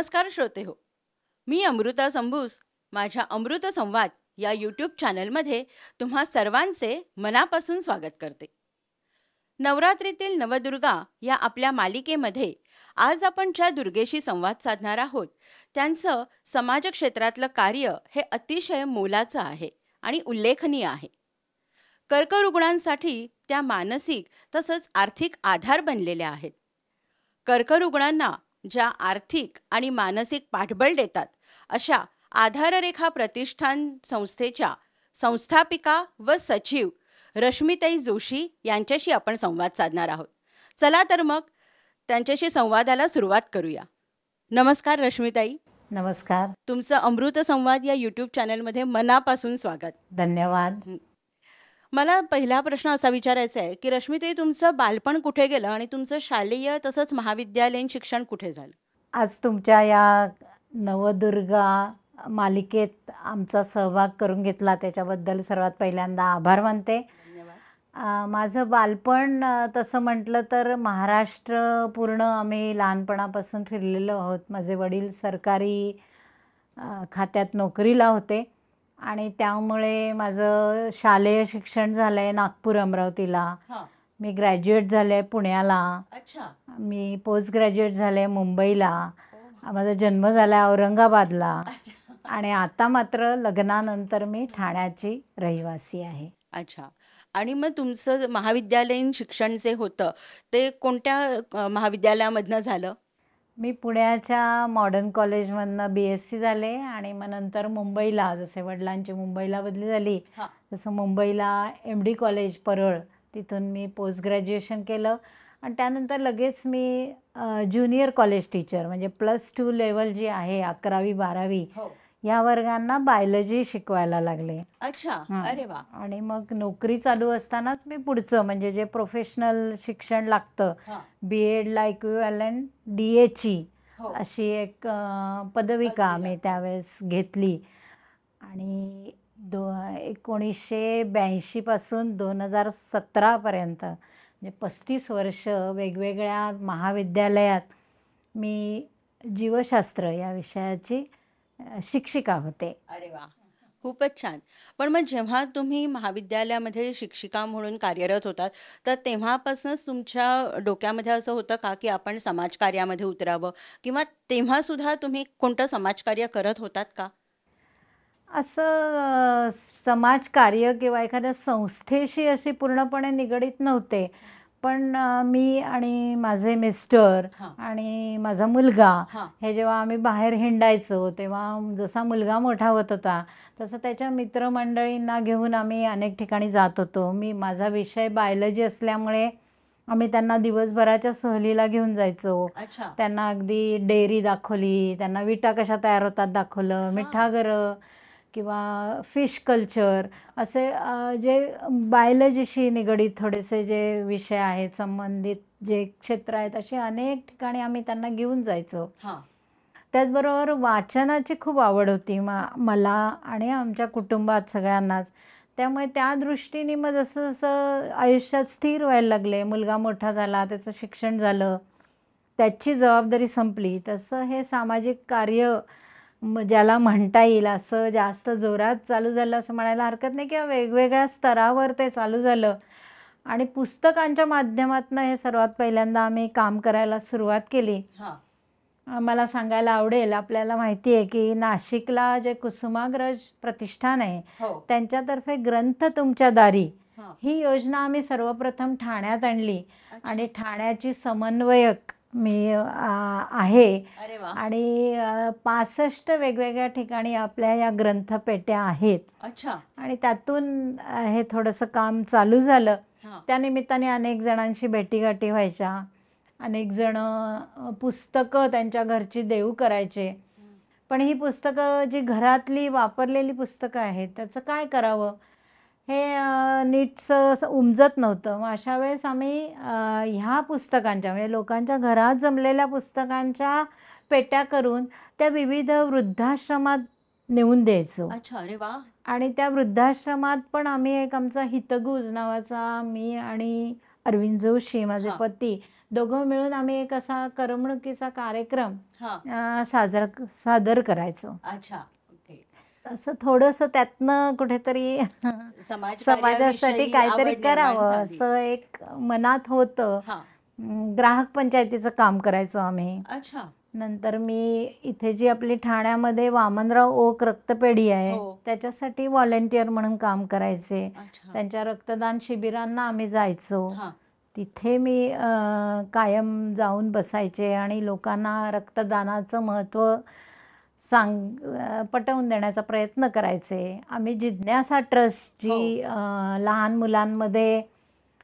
नमस्कार श्रोते हो. मी अमृता संभूस. माझ्या अमृत संवाद या यूट्यूब चॅनलमध्ये तुम्हा सर्वांचे मनापासून स्वागत करते. नवरात्रीतील नवदुर्गा या आपल्या मालिकेमध्ये आज आपण ज्या दुर्गेशी संवाद साधणार आहोत त्यांचं समाज क्षेत्रातलं कार्य हे अतिशय मोलाचं आहे आणि उल्लेखनीय आहे. कर्करुग्णांसाठी त्या मानसिक तसंच आर्थिक आधार बनलेल्या आहेत. कर्करुग्णांना ज्या आर्थिक आणि मानसिक पाठबळ देतात अशा आधाररेखा प्रतिष्ठान संस्थेच्या संस्थापिका व सचिव रश्मिताई जोशी यांच्याशी आपण संवाद साधणार आहोत. चला तर मग त्यांच्याशी संवादाला सुरुवात करूया. नमस्कार रश्मिताई. नमस्कार. तुमचं अमृत संवाद या यूट्यूब चॅनलमध्ये मनापासून स्वागत. धन्यवाद. मला पहिला प्रश्न असा विचारायचा आहे की रश्मिताई, तुमचं बालपण कुठे गेलं आणि तुमचं शालेय तसंच महाविद्यालयीन शिक्षण कुठे झालं? आज तुमच्या या नवदुर्गा मालिकेत आमचा सहभाग करून घेतला त्याच्याबद्दल सर्वात पहिल्यांदा आभार मानते. माझं बालपण तसं म्हटलं तर महाराष्ट्र पूर्ण आम्ही लहानपणापासून फिरलेलो आहोत. माझे वडील सरकारी खात्यात नोकरीला होते आणि त्यामुळे माझं शालेय शिक्षण झालं आहे नागपूर अमरावतीला. मी ग्रॅज्युएट झाले आहे पुण्याला. मी पोस्ट ग्रॅज्युएट झाले मुंबईला. माझा जन्म झाला आहे औरंगाबादला आणि आता मात्र लग्नानंतर मी ठाण्याची रहिवासी आहे. अच्छा. आणि मग तुमचं महाविद्यालयीन शिक्षण जे होतं ते कोणत्या महाविद्यालयामधनं झालं? मी पुण्याच्या मॉडर्न कॉलेजमधनं BSc झाले आणि मग नंतर मुंबईला, जसे वडिलांची मुंबईला बदली झाली तसं मुंबईला MD कॉलेज परळ, तिथून मी पोस्ट ग्रॅज्युएशन केलं आणि त्यानंतर लगेच मी ज्युनियर कॉलेज टीचर म्हणजे +2 लेवल जी आहे 11वी 12वी या वर्गांना बायोलॉजी शिकवायला लागले. अच्छा. अरे वा. आणि मग नोकरी चालू असतानाच मी पुढचं म्हणजे जे प्रोफेशनल शिक्षण लागतं B.Edला इक्विव्हॅलंट DHE अशी एक पदविका मी त्यावेळेस घेतली आणि 1982 पासून 2017पर्यंत म्हणजे 35 वर्ष वेगवेगळ्या महाविद्यालयात मी जीवशास्त्र या विषयाची शिक्षिका होते. अरे वा, खूपच छान. पण मग जेव्हा तुम्ही महाविद्यालयामध्ये शिक्षिका म्हणून कार्यरत होतात तर तेव्हापासूनच तुमच्या डोक्यामध्ये असं होतं का की आपण समाजकार्यामध्ये उतरावं, किंवा तेव्हासुद्धा तुम्ही कोणतं समाजकार्य करत होतात का? असं समाजकार्य किंवा एखाद्या संस्थेशी अशी पूर्णपणे निगडीत नव्हते. पण मी आणि माझे मिस्टर आणि माझा मुलगा हे जेव्हा आम्ही बाहेर हिंडायचो तेव्हा जसा मुलगा मोठा होत होता तसं त्याच्या मित्रमंडळींना घेऊन आम्ही अनेक ठिकाणी जात होतो. माझा विषय बायोलॉजी असल्यामुळे आम्ही त्यांना दिवसभराच्या सहलीला घेऊन जायचो. त्यांना अगदी डेअरी दाखवली, त्यांना विटा कशा तयार होतात दाखवलं, मिठागरं किंवा फिश कल्चर असे जे बायोलॉजीशी निगडीत थोडेसे जे विषय आहेत, संबंधित जे क्षेत्र आहेत, असे अनेक ठिकाणी आम्ही त्यांना घेऊन जायचो. त्याचबरोबर वाचनाची खूप आवड होती मला आणि आमच्या कुटुंबात सगळ्यांनाच. त्यामुळे त्या दृष्टीने मग जसं जसं आयुष्यात स्थिर व्हायला लागले, मुलगा मोठा झाला, त्याचं शिक्षण झालं, त्याची जबाबदारी संपली, तसं हे सामाजिक कार्य ज्याला म्हणता येईल असं जास्त जोरात चालू झालं असं म्हणायला हरकत नाही, किंवा वेगवेगळ्या स्तरावर ते चालू झालं. आणि पुस्तकांच्या माध्यमातून हे सर्वात पहिल्यांदा आम्ही काम करायला सुरुवात केली. मला सांगायला आवडेल, आपल्याला माहिती आहे की नाशिकला जे कुसुमाग्रज प्रतिष्ठान आहे त्यांच्यातर्फे ग्रंथ तुमच्या दारी ही योजना आम्ही सर्वप्रथम ठाण्यात आणली आणि ठाण्याची समन्वयक मी आहे. आणि 65 वेगवेगळ्या ठिकाणी आपल्या या ग्रंथपेट्या आहेत आणि त्यातून हे थोडंसं काम चालू झालं. त्यानिमित्ताने अनेक जणांशी भेटीगाठी व्हायच्या, अनेक जण पुस्तकं त्यांच्या घरची देऊ करायचे. पण ही पुस्तकं जी घरातली वापरलेली पुस्तकं आहेत त्याचं काय करावं हे नीटसं असं उमजत नव्हतं. मग अशा वेळेस आम्ही ह्या पुस्तकांच्या म्हणजे लोकांच्या घरात जमलेल्या पुस्तकांच्या पेट्या करून त्या विविध वृद्धाश्रमात नेऊन द्यायचो. अरे वा. आणि त्या वृद्धाश्रमात पण आम्ही एक आमचा हितगुज नावाचा, मी आणि अरविंद जोशी माझे पती, दोघं मिळून आम्ही एक असा करमणुकीचा कार्यक्रम हा. सादर करायचो. अच्छा. ओके. असं थोडंसं त्यातनं कुठेतरी समाजासाठी समाजकार्याविषयी काहीतरी आवड निर्माण करावं झाली. असं एक मनात होतं. हा. ग्राहक पंचायतीचं काम करायचो आम्ही. अच्छा. नंतर मी इथे जी आपली ठाण्यामध्ये वामनराव ओक रक्तपेढी आहे हो. त्याच्यासाठी व्हॉलेंटियर म्हणून काम करायचे. अच्छा. त्यांच्या रक्तदान शिबिरांना आम्ही जायचो. हा. तिथे मी कायम जाऊन बसायचे आणि लोकांना रक्तदानाचं महत्त्व पटवून देण्याचा प्रयत्न करायचे. आम्ही जिज्ञासा ट्रस्ट हो. जी लहान मुलांमध्ये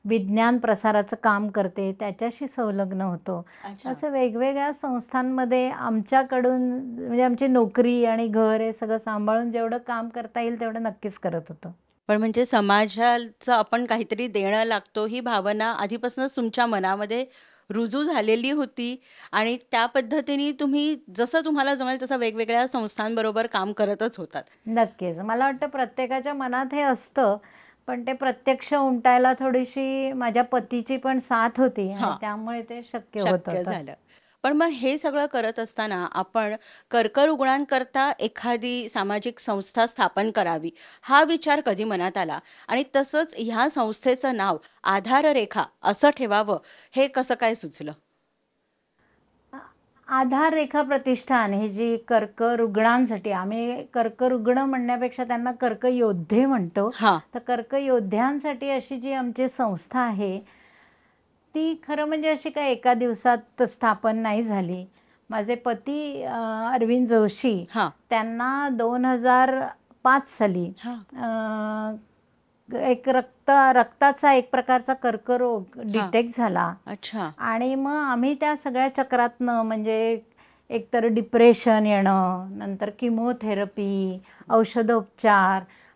विज्ञान प्रसाराचं काम करते त्याच्याशी संलग्न होतो. अच्छा. असं वेगवेगळ्या संस्थांमध्ये आमच्याकडून म्हणजे आमची नोकरी आणि घर हे सगळं सांभाळून जेवढं काम करता येईल तेवढं नक्कीच करत होतो. पण म्हणजे समाजाचं आपण काहीतरी देणं लागतो ही भावना आधीपासूनच तुमच्या मनामध्ये रुजू झालेली होती आणि त्या पद्धतीने तुम्ही जसं तुम्हाला जमेल तसं वेगवेगळ्या संस्थांबरोबर काम करतच होतात. नक्कीच. मला वाटतं प्रत्येकाच्या मनात हे असतं, पण ते प्रत्यक्ष उमटायला थोडीशी माझ्या पतीची पण साथ होती आणि हां. त्यामुळे ते शक्य होत शक्य होतं. झालं. पण मग हे सगळं करत असताना आपण कर्करुग्णांकरता एखादी सामाजिक संस्था स्थापन करावी हा विचार कधी मनात आला आणि तसंच ह्या संस्थेचं नाव आधाररेखा असं ठेवावं हे कसं काय सुचलं? आधार रेखा प्रतिष्ठान ही जी कर्करुग्णांसाठी, आम्ही कर्करुग्ण म्हणण्यापेक्षा त्यांना कर्कयोद्धे म्हणतो. हां. तर कर्कयोद्ध्यांसाठी अशी जी आमची संस्था आहे ती खरं म्हणजे अशी काय एका दिवसात स्थापन नाही झाली. माझे पती अरविंद जोशी हां. त्यांना 2005 साली हां. एक रक्ताचा एक प्रकारचा कर्करोग डिटेक्ट झाला अच्छा. आणि मग आम्ही त्या सगळ्या चक्रातनं म्हणजे एकतर डिप्रेशन येणं, नंतर किमोथेरपी,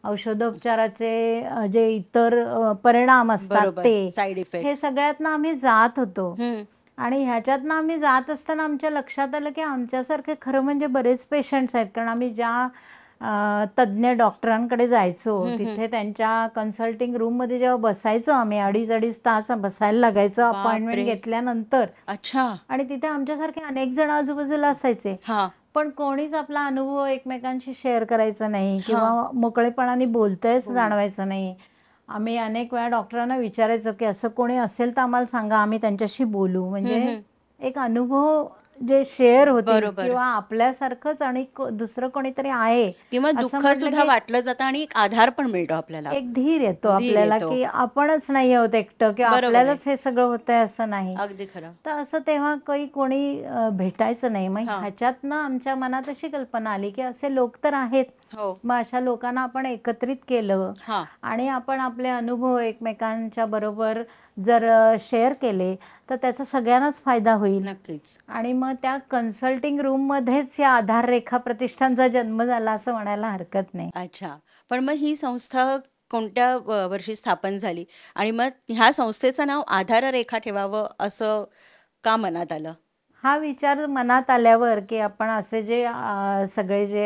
औषधोपचाराचे जे इतर परिणाम असतात बरोबर. ते, साइड हे इफेक्ट. सगळ्यातनं आम्ही जात होतो. आणि ह्याच्यातनं आम्ही जात असताना आमच्या लक्षात आलं की आमच्यासारखे खरं म्हणजे बरेच पेशंट्स आहेत. कारण आम्ही ज्या तज्ज्ञ डॉक्टरांकडे जायचो तिथे त्यांच्या कन्सल्टिंग रूममध्ये जेव्हा बसायचो आम्ही 2.5 तास बसायला लागायचं अपॉइंटमेंट घेतल्यानंतर. अच्छा. आणि तिथे आमच्यासारखे अनेक जण आजूबाजूला असायचे, हां. पण कोणीच आपला अनुभव एकमेकांशी शेअर करायचा नाही किंवा मोकळेपणाने बोलतंयच जाणवायचं नाही. आम्ही अनेक वेळा डॉक्टरांना विचारायचो की असं कोणी असेल तर आम्हाला सांगा, आम्ही त्यांच्याशी बोलू. म्हणजे एक अनुभव जे शेअर होतील बरोबर. किंवा आपल्यासारखंच आणि दुसरं कोणीतरी आहे किंवा असं दुःख म्हटलं सुद्धा की वाटलं जातं आणि एक आधार पण मिळतो आपल्याला. एक धीर येतो धीर आपल्याला येतो. की आपणच नाही आहोत एकटं किंवा बरोबर आहे. आपल्यालाच हे सगळं होतंय असं नाही. अगदी खरं. तर असं तेव्हा कोणी भेटायचं नाही. मग हां. ह्याच्यातनं आमच्या मनात अशी कल्पना आली की असे लोक तर आहेत, हो. मग अशा लोकांना आपण एकत्रित केलं हां. आणि आपण आपले अनुभव एकमेकांच्या बरोबर जर शेअर केले तर त्याचा सगळ्यांनाच फायदा होईल. नक्कीच. आणि मग त्या कन्सल्टिंग रूममध्येच या आधार रेखा प्रतिष्ठानचा जन्म झाला असं म्हणायला हरकत नाही. अच्छा. पण मग ही संस्था कोणत्या वर्षी स्थापन झाली आणि मग ह्या संस्थेचं नाव आधाररेखा ठेवावं असं का मनात आलं? हा विचार मनात आल्यावर की आपण असे जे सगळे जे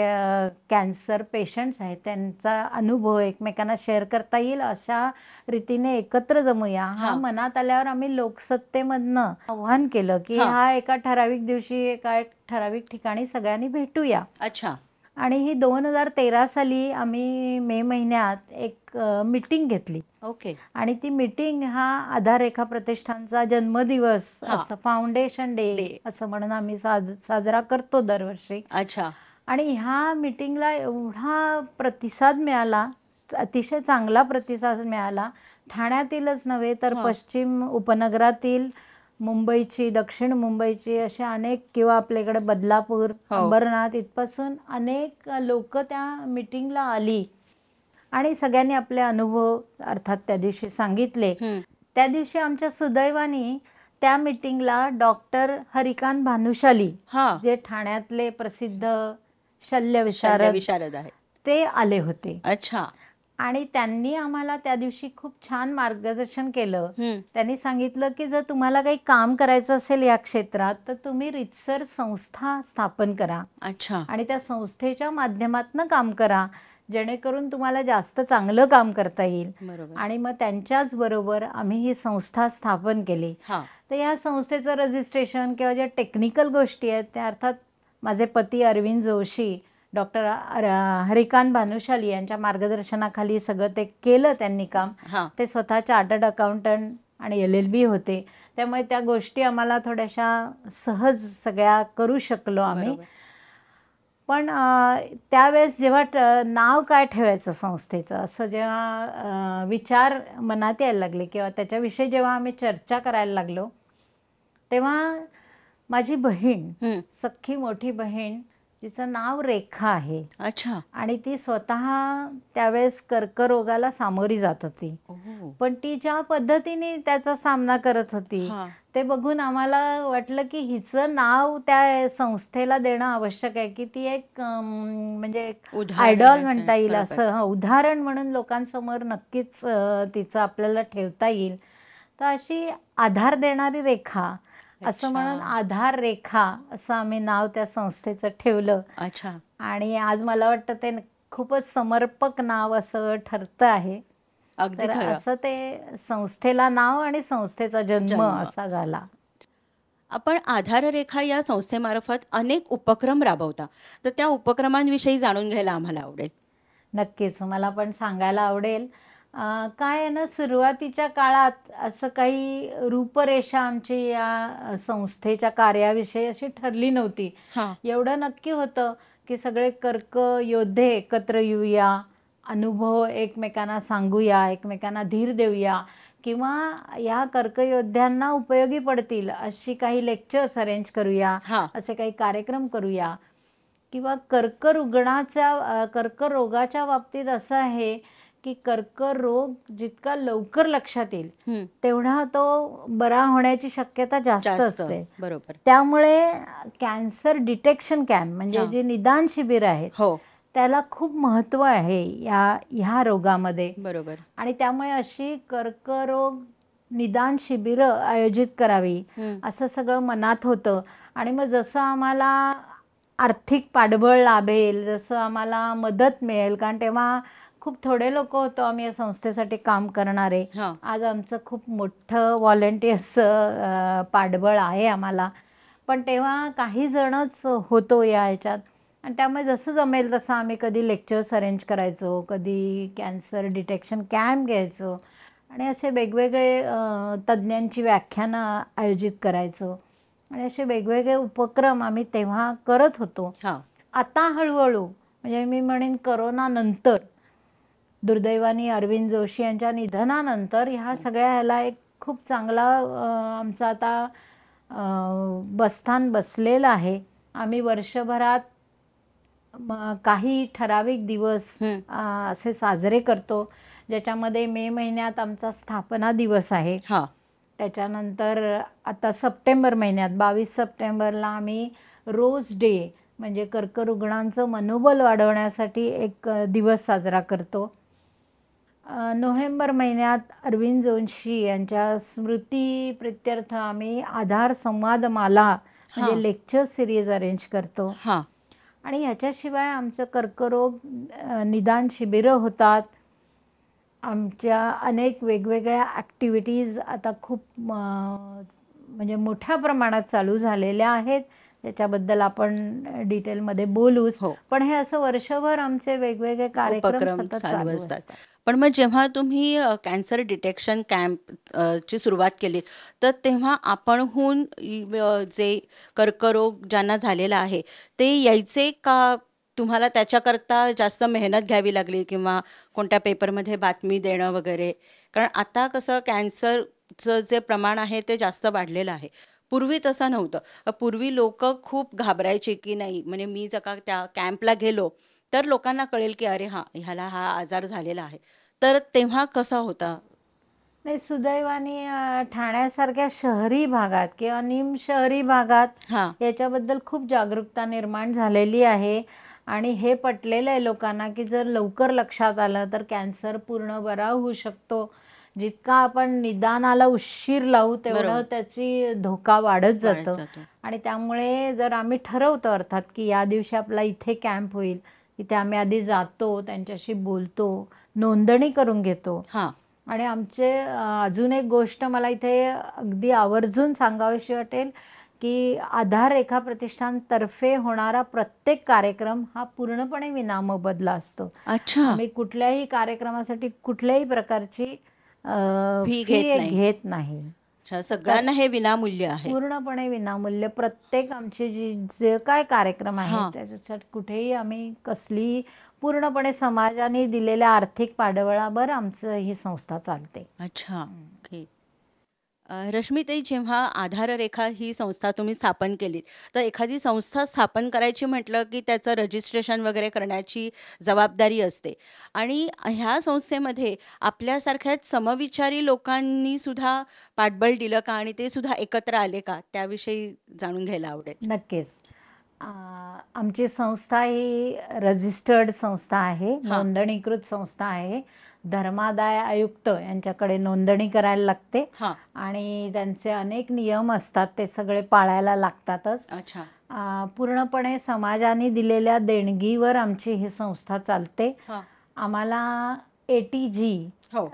कॅन्सर पेशंट्स आहेत त्यांचा अनुभव एकमेकांना शेअर करता येईल अशा रीतीने एकत्र जमूया, हा मनात आल्यावर आम्ही लोकसत्तेमधनं आव्हान केलं की हा एका ठराविक दिवशी एका ठराविक ठिकाणी सगळ्यांनी भेटूया. अच्छा. आणि ही 2013 साली आम्ही मे महिन्यात एक मीटिंग घेतली. ओके. आणि ती मीटिंग हा आधार रेखा प्रतिष्ठानचा जन्मदिवस असं फाउंडेशन डे असं म्हणून आम्ही साजरा करतो दरवर्षी. अच्छा. आणि ह्या मीटिंगला एवढा प्रतिसाद मिळाला, अतिशय चांगला प्रतिसाद मिळाला. ठाण्यातीलच नव्हे तर पश्चिम उपनगरातील, मुंबईची, दक्षिण मुंबईची अशा अनेक किंवा आपल्याकडे बदलापूर, अंबरनाथ इथपासून अनेक लोक त्या मीटिंगला आली आणि सगळ्यांनी आपले अनुभव अर्थात त्या दिवशी सांगितले. त्या दिवशी आमच्या सुदैवाने त्या मीटिंगला डॉक्टर हरिकांत भानुशाली जे ठाण्यातले प्रसिद्ध शल्यविशारद आहेत ते आले होते. अच्छा. आणि त्यांनी आम्हाला त्या दिवशी खूप छान मार्गदर्शन केलं. त्यांनी सांगितलं की जर तुम्हाला काही काम करायचं असेल या क्षेत्रात तर तुम्ही रीतसर संस्था स्थापन करा. अच्छा. आणि त्या संस्थेच्या माध्यमातून काम करा. जेणेकरून तुम्हाला जास्त चांगलं काम करता येईल. बरोबर. आणि मग त्यांच्याच बरोबर आम्ही ही संस्था स्थापन केली. हां. तर या संस्थेचं रजिस्ट्रेशन किंवा ज्या टेक्निकल गोष्टी आहेत त्या अर्थात माझे पती अरविंद जोशी, डॉक्टर हरिकांत भानुशाली यांच्या मार्गदर्शनाखाली सगळं ते केलं त्यांनी काम. हां. ते स्वतः चार्टर्ड अकाउंटंट आणि LLB होते, त्यामुळे त्या गोष्टी आम्हाला थोड्याशा सहज सगळ्या करू शकलो आम्ही. बरोबर. पण त्यावेळेस जेव्हा नाव काय ठेवायचं संस्थेचं असं जेव्हा विचार मनात यायला लागले किंवा त्याच्याविषयी जेव्हा आम्ही चर्चा करायला लागलो, तेव्हा माझी बहीण, हं. सख्खी मोठी बहीण, तिचं नाव रेखा आहे अच्छा. आणि ती स्वतः त्यावेळेस कर्करोगाला सामोरी जात होती. ओह. पण ती ज्या पद्धतीने त्याचा सामना करत होती हां. ते बघून आम्हाला वाटलं की हिचं नाव त्या संस्थेला देणं आवश्यक आहे, की ती एक म्हणजे उदाहरण आयडॉल म्हणता म्हणता येईल. येईल, बरोबर. असं उदाहरण म्हणून लोकांसमोर नक्कीच तिचं आपल्याला ठेवता येईल. तर अशी आधार देणारी रेखा असं म्हणून अच्छा. आधार रेखा असं आम्ही नाव त्या संस्थेचं ठेवलं. अच्छा. आणि आज मला वाटतं ते खूपच समर्पक नाव असं ठरतं आहे. अगदी तर खरं. असं ते संस्थेला नाव आणि संस्थेचा जन्म जन्म. असा झाला. आपण आधाररेखा या संस्थेमार्फत अनेक उपक्रम राबवता, तर त्या उपक्रमांविषयी जाणून घ्यायला आम्हाला आवडेल. नक्कीच मला पण सांगायला आवडेल. काय आहे ना, सुरुवातीच्या काळात असं काही रूपरेषा आमची या संस्थेच्या कार्याविषयी अशी ठरली नव्हती. हां. एवढं नक्की होतं की सगळे कर्क योद्धे एकत्र येऊया, अनुभव एकमेकांना सांगूया, एकमेकांना धीर देऊया किंवा या कर्कयोद्ध्यांना उपयोगी पडतील अशी काही लेक्चर्स अरेंज करूया, हां. असे काही कार्यक्रम करूया. किंवा कर्करोगाच्या बाबतीत असं आहे की कर्करोग जितका लवकर लक्षात येईल हं. तेवढा तो बरा होण्याची शक्यता जास्त जास्त. असते. बरोबर. त्यामुळे कॅन्सर डिटेक्शन कॅम्प म्हणजे हां. जे निदान शिबिर आहेत हो. त्याला खूप महत्त्व आहे ह्या रोगामध्ये. बरोबर. आणि त्यामुळे अशी कर्करोग निदान शिबिरं आयोजित करावी हं. असं सगळं मनात होतं. आणि मग जसं आम्हाला आर्थिक पाठबळ लाभेल, जसं आम्हाला मदत मिळेल, कारण तेव्हा खूप थोडे लोक होतो आम्ही या संस्थेसाठी काम करणारे. हां. आज आमचं खूप मोठं व्हॉलंटियर्स पाठबळ आहे आम्हाला, पण तेव्हा काही जणच होतो या ह्याच्यात. आणि त्यामुळे जसं जमेल तसं आम्ही कधी लेक्चर्स अरेंज करायचो, कधी कॅन्सर डिटेक्शन कॅम्प घ्यायचो आणि असे वेगवेगळे तज्ज्ञांची व्याख्यानं आयोजित करायचो आणि असे वेगवेगळे उपक्रम आम्ही तेव्हा करत होतो. हां. आता हळूहळू म्हणजे मी म्हणेन करोनानंतर, दुर्दैवाने अरविंद जोशी यांच्या निधनानंतर ह्या सगळ्या ह्याला एक खूप चांगला आमचा आता बस्तान बसलेलं आहे. आम्ही वर्षभरात काही ठराविक दिवस हं. असे साजरे करतो, ज्याच्यामध्ये मे महिन्यात आमचा स्थापना दिवस आहे. हां. त्याच्यानंतर आता सप्टेंबर महिन्यात 22 सप्टेंबरला आम्ही रोज डे म्हणजे कर्करुग्णांचं मनोबल वाढवण्यासाठी एक दिवस साजरा करतो. नोव्हेंबर महिन्यात अरविंद जोशी यांच्या स्मृतीप्रित्यर्थ आम्ही आधार संवादमाला म्हणजे हां. लेक्चर सिरीज अरेंज करतो. हां. आणि ह्याच्याशिवाय आमचं कर्करोग निदान शिबिरं होतात. आमच्या अनेक वेगवेगळ्या ॲक्टिव्हिटीज आता खूप म्हणजे मोठ्या प्रमाणात चालू झालेल्या आहेत, त्याच्याबद्दल आपण डिटेलमध्ये बोलूच. हो. पण हे असं वर्षभर आमचे वेगवेगळे कार्यक्रम उपक्रम सतत चालू चालू असतात. असतात. पण मग जेव्हा तुम्ही कॅन्सर डिटेक्शन कॅम्प ची सुरुवात केली, तर तेव्हा आपणहून जे कर्करोग ज्यांना झालेला आहे ते यायचे का? तुम्हाला त्याच्याकरता जास्त मेहनत घ्यावी लागली किंवा कोणत्या पेपरमध्ये बातमी देणं वगैरे? कारण आता कसं कॅन्सरचं जे प्रमाण आहे ते जास्त वाढलेलं आहे. पूर्वी तसं नव्हतं. पूर्वी लोकं खूप घाबरायचे की नाही, म्हणजे मी जर का त्या कॅम्पला गेलो तर लोकांना कळेल की अरे हां, ह्याला हा आजार झालेला आहे. तर तेव्हा कसा होता? नाही, सुदैवाने ठाण्यासारख्या शहरी भागात किंवा निमशहरी भागात हां. याच्याबद्दल खूप जागरूकता निर्माण झालेली आहे आणि हे पटलेलं आहे लोकांना की जर लवकर लक्षात आलं तर कॅन्सर पूर्ण बरा होऊ शकतो. जितका आपण निदानाला उशीर लावू तेवढं बरोबर. त्याची धोका वाढत वाढत जातं. जातो. आणि त्यामुळे जर आम्ही ठरवतो अर्थात की या दिवशी आपला इथे कॅम्प होईल, इथे आम्ही आधी जातो, त्यांच्याशी बोलतो, नोंदणी करून घेतो. हां. आणि आमचे अजून एक गोष्ट मला इथे अगदी आवर्जून सांगावीशी वाटेल, की आधार रेखा प्रतिष्ठानतर्फे होणारा प्रत्येक कार्यक्रम हा पूर्णपणे विनामोबदला असतो. अच्छा. आम्ही कुठल्याही कार्यक्रमासाठी कुठल्याही प्रकारची फी फी घेत नाही. घेत नाही. अच्छा, सगळ्यांना हे विनामूल्य आहे. पूर्णपणे विनामूल्य प्रत्येक आमचे जे काय कार्यक्रम हां. आहेत त्याच्यासाठी कुठेही आम्ही कसली पूर्णपणे समाजाने दिलेल्या आर्थिक पाठबळावर आमचं ही संस्था चालते. अच्छा. ओके. रश्मीताई, जेव्हा आधाररेखा ही संस्था तुम्ही स्थापन केलीत, तर एखादी संस्था स्थापन करायची म्हटलं की त्याचं रजिस्ट्रेशन वगैरे करण्याची जबाबदारी असते आणि ह्या संस्थेमध्ये आपल्यासारख्याच समविचारी लोकांनी सुद्धा पाठबळ दिलं का आणि ते सुद्धा एकत्र आले का? त्याविषयी जाणून घ्यायला आवडेल. नक्कीच. आमची संस्था ही रजिस्टर्ड संस्था आहे, नोंदणीकृत संस्था आहे. धर्मादाय आयुक्त यांच्याकडे नोंदणी करायला लागते हां. आणि त्यांचे अनेक नियम असतात, ते सगळे पाळायला लागतातच. अच्छा. पूर्णपणे समाजाने दिलेल्या देणगीवर आमची ही संस्था चालते. हां. आम्हाला ATG हो.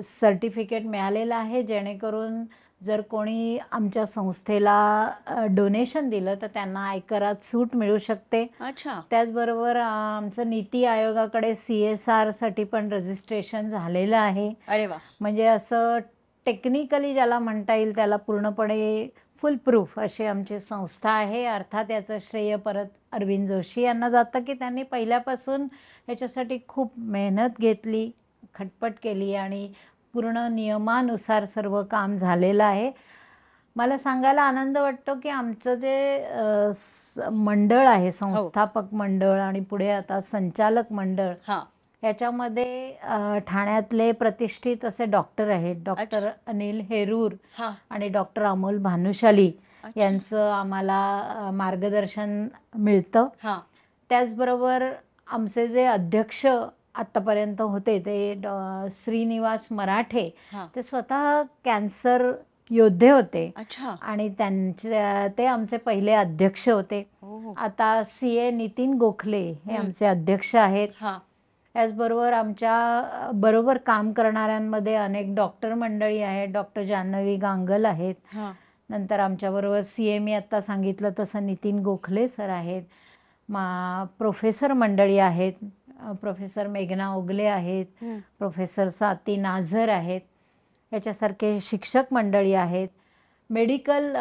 सर्टिफिकेट मिळालेलं आहे, जेणेकरून जर कोणी आमच्या संस्थेला डोनेशन दिलं तर त्यांना आयकरात सूट मिळू शकते. अच्छा. त्याचबरोबर आमचं नीती आयोगाकडे CSR साठी पण रजिस्ट्रेशन झालेलं आहे. अरे वा. म्हणजे असं टेक्निकली ज्याला म्हणता येईल त्याला पूर्णपणे फुल प्रूफ अशी आमची संस्था आहे. अर्थात याचं श्रेय परत अरविंद जोशी यांना जातं, की त्यांनी पहिल्यापासून याच्यासाठी खूप मेहनत घेतली, खटपट केली आणि पूर्ण नियमानुसार सर्व काम झालेलं आहे. मला सांगायला आनंद वाटतो, की आमचं जे मंडळ आहे, संस्थापक मंडळ आणि पुढे आता संचालक मंडळ, हां. याच्यामध्ये ठाण्यातले प्रतिष्ठित असे डॉक्टर आहेत, डॉक्टर अनिल हेरूर हां. आणि डॉक्टर अमोल भानुशाली यांचं आम्हाला मार्गदर्शन मिळतं. हां. त्याचबरोबर आमचे जे अध्यक्ष आत्तापर्यंत होते ते श्रीनिवास मराठे, हां. ते स्वतः कॅन्सर योद्धे होते अच्छा. आणि ते आमचे पहिले अध्यक्ष होते. हो. आता CA नितीन गोखले हे आमचे अध्यक्ष आहेत. हां. त्याचबरोबर आमच्या बरोबर काम करणाऱ्यांमध्ये अनेक डॉक्टर मंडळी आहेत. डॉक्टर जान्हवी गांगल आहेत. हां. नंतर आमच्याबरोबर CA मी आत्ता सांगितलं तसं नितीन गोखले सर आहेत. प्रोफेसर मंडळी आहेत. प्रोफेसर मेघना ओगले आहेत. प्रोफेसर स्वाती नाझर आहेत. याच्यासारखे शिक्षक मंडळी आहेत. मेडिकल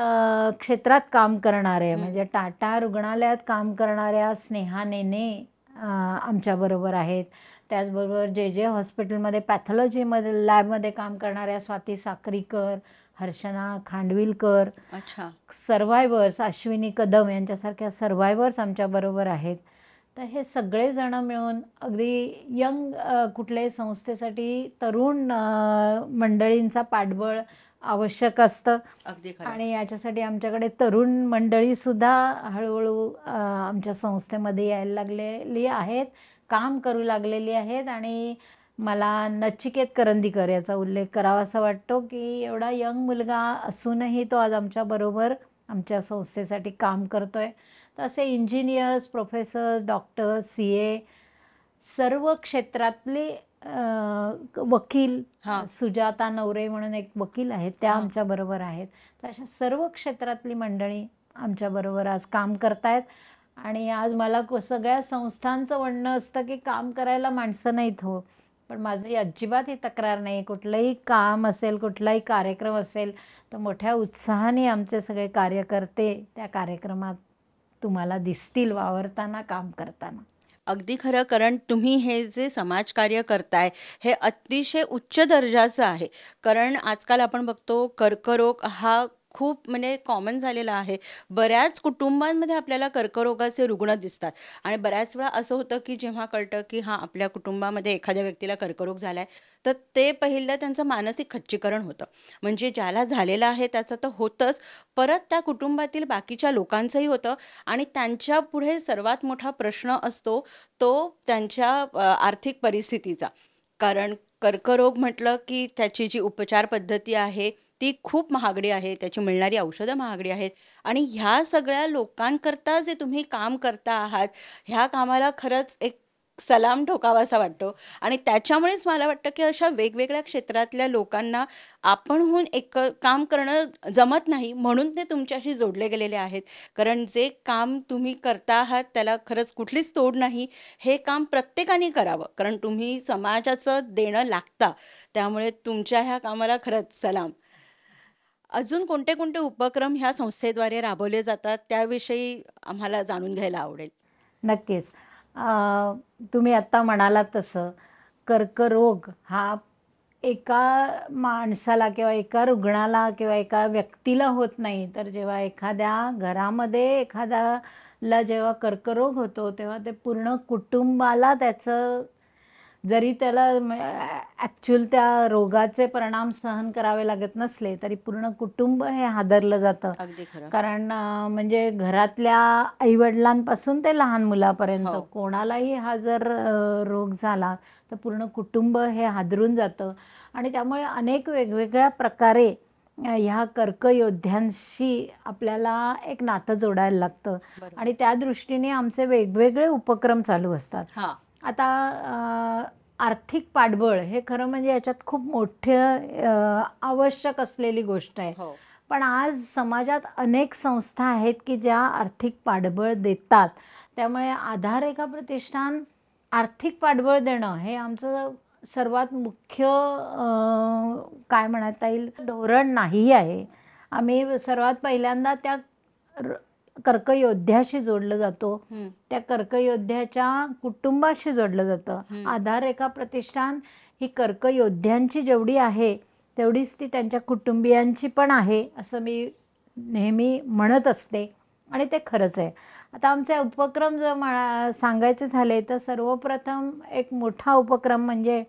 क्षेत्रात काम करणारे म्हणजे टाटा रुग्णालयात काम करणाऱ्या स्नेहा नेने आमच्याबरोबर आहेत. त्याचबरोबर JJ हॉस्पिटलमध्ये पॅथॉलॉजीमध्ये लॅबमध्ये काम करणाऱ्या स्वाती साक्रीकर, हर्षना खांडविलकर, अच्छा. सर्व्हायवर्स अश्विनी कदम यांच्यासारख्या सर्व्हायवर्स आमच्याबरोबर आहेत. तर हे सगळेजण मिळून अगदी यंग कुठल्याही संस्थेसाठी तरुण मंडळींचा पाठबळ आवश्यक असतं. अगदी खरं. आणि याच्यासाठी आमच्याकडे तरुण मंडळीसुद्धा हळूहळू आमच्या संस्थेमध्ये यायला लागलेली आहेत, काम करू लागलेली आहेत. आणि मला नचिकेत करंदीकर याचा उल्लेख करावासा वाटतो, की एवढा यंग मुलगा असूनही तो आज आमच्याबरोबर आमच्या संस्थेसाठी काम करतोय. तर असे इंजिनियर्स, प्रोफेसर, डॉक्टर, CA, सर्व क्षेत्रातले वकील, सुजाता नवरे म्हणून एक वकील आहेत, त्या आमच्याबरोबर आहेत. तर अशा सर्व क्षेत्रातली मंडळी आमच्याबरोबर आज काम करतायत. आणि आज मला सगळ्या संस्थांचं म्हणणं असतं, की काम करायला माणसं नाहीत हो, पण माझी अजिबात ही तक्रार नाही. कुठलंही काम असेल, कुठलाही कार्यक्रम असेल तर मोठ्या उत्साहाने आमचे सगळे कार्यकर्ते त्या कार्यक्रमात तुम्हाला दिसतील वावरताना, काम करताना. अगदी खरं. कारण तुम्ही हे जे समाजकार्य करताय हे अतिशय उच्च दर्जाचं आहे. कारण आजकाल आपण बघतो कर्करोग हा खूप म्हणजे कॉमन झालेला आहे. बऱ्याच कुटुंबांमध्ये आपल्याला कर्करोगाचे रुग्ण दिसतात आणि बऱ्याच वेळा असं होतं की जेव्हा कळतं की हां, आपल्या कुटुंबामध्ये एखाद्या व्यक्तीला कर्करोग झाला आहे, तर ते पहिलं त्यांचं मानसिक खच्चीकरण होतं. म्हणजे ज्याला झालेलं आहे त्याचं तर होतंच, परत त्या कुटुंबातील बाकीच्या लोकांचंही होतं आणि त्यांच्या पुढे सर्वात मोठा प्रश्न असतो तो त्यांच्या आर्थिक परिस्थितीचा. कारण कर्करोग म्हटलं की त्याची जी उपचार पद्धती आहे ती खूप महागडी आहे, त्याची मिळणारी औषधं महागडी आहेत आणि ह्या सगळ्या लोकांकरता जे तुम्ही काम करता आहात, ह्या कामाला खरंच एक सलाम ठोकावासा वाटतो आणि त्याच्यामुळेच मला वाटतं की अशा वेगवेगळ्या क्षेत्रातल्या लोकांना आपणहून एक काम करणं जमत नाही म्हणून ते तुमच्याशी जोडले गेलेले आहेत. कारण जे काम तुम्ही करता आहात त्याला खरंच कुठलीच तोड नाही. हे काम प्रत्येकाने करावं कारण तुम्ही समाजाचं देणं लागता. त्यामुळे तुमच्या ह्या कामाला खरंच सलाम. अजून कोणते कोणते उपक्रम ह्या संस्थेद्वारे राबवले जातात त्याविषयी आम्हाला जाणून घ्यायला आवडेल. नक्कीच. तुम्ही आत्ता म्हणालात तसं कर्करोग हा एका माणसाला किंवा एका रुग्णाला किंवा एका व्यक्तीला होत नाही, तर जेव्हा एखाद्या घरामध्ये एखाद्याला जेव्हा कर्करोग होतो तेव्हा ते पूर्ण कुटुंबाला त्याचं, जरी त्याला ॲक्च्युअल त्या रोगाचे परिणाम सहन करावे लागत नसले तरी पूर्ण कुटुंब हे हादरलं जातं. अगदी खरं. कारण म्हणजे घरातल्या आईवडिलांपासून ते लहान मुलापर्यंत हो. कोणालाही हा जर रोग झाला तर पूर्ण कुटुंब हे हादरून जातं आणि त्यामुळे अनेक वेगवेगळ्या प्रकारे ह्या कर्कयोद्ध्यांशी आपल्याला एक नातं जोडायला लागतं बरोबर. आणि त्या दृष्टीने आमचे वेगवेगळे उपक्रम चालू असतात. हां. आता आर्थिक पाठबळ हे खरं म्हणजे याच्यात खूप मोठं आवश्यक असलेली गोष्ट आहे. हो. पण आज समाजात अनेक संस्था आहेत की ज्या आर्थिक पाठबळ देतात. त्यामुळे आधार रेखा प्रतिष्ठान आर्थिक पाठबळ देणं हे आमचं सर्वात मुख्य काय म्हणता येईल धोरण नाही आहे. आम्ही सर्वात पहिल्यांदा त्या कर्कयोद्ध्याशी जोडलं जातो, हं. त्या कर्कयोद्ध्याच्या कुटुंबाशी जोडलं जातं. हं. आधार रेखा प्रतिष्ठान ही कर्कयोद्ध्यांची जेवढी आहे तेवढीच ती त्यांच्या कुटुंबियांची पण आहे असं मी नेहमी म्हणत असते आणि ते खरंच आहे. आता आमचे उपक्रम जर सांगायचे झाले तर सर्वप्रथम एक मोठा उपक्रम म्हणजे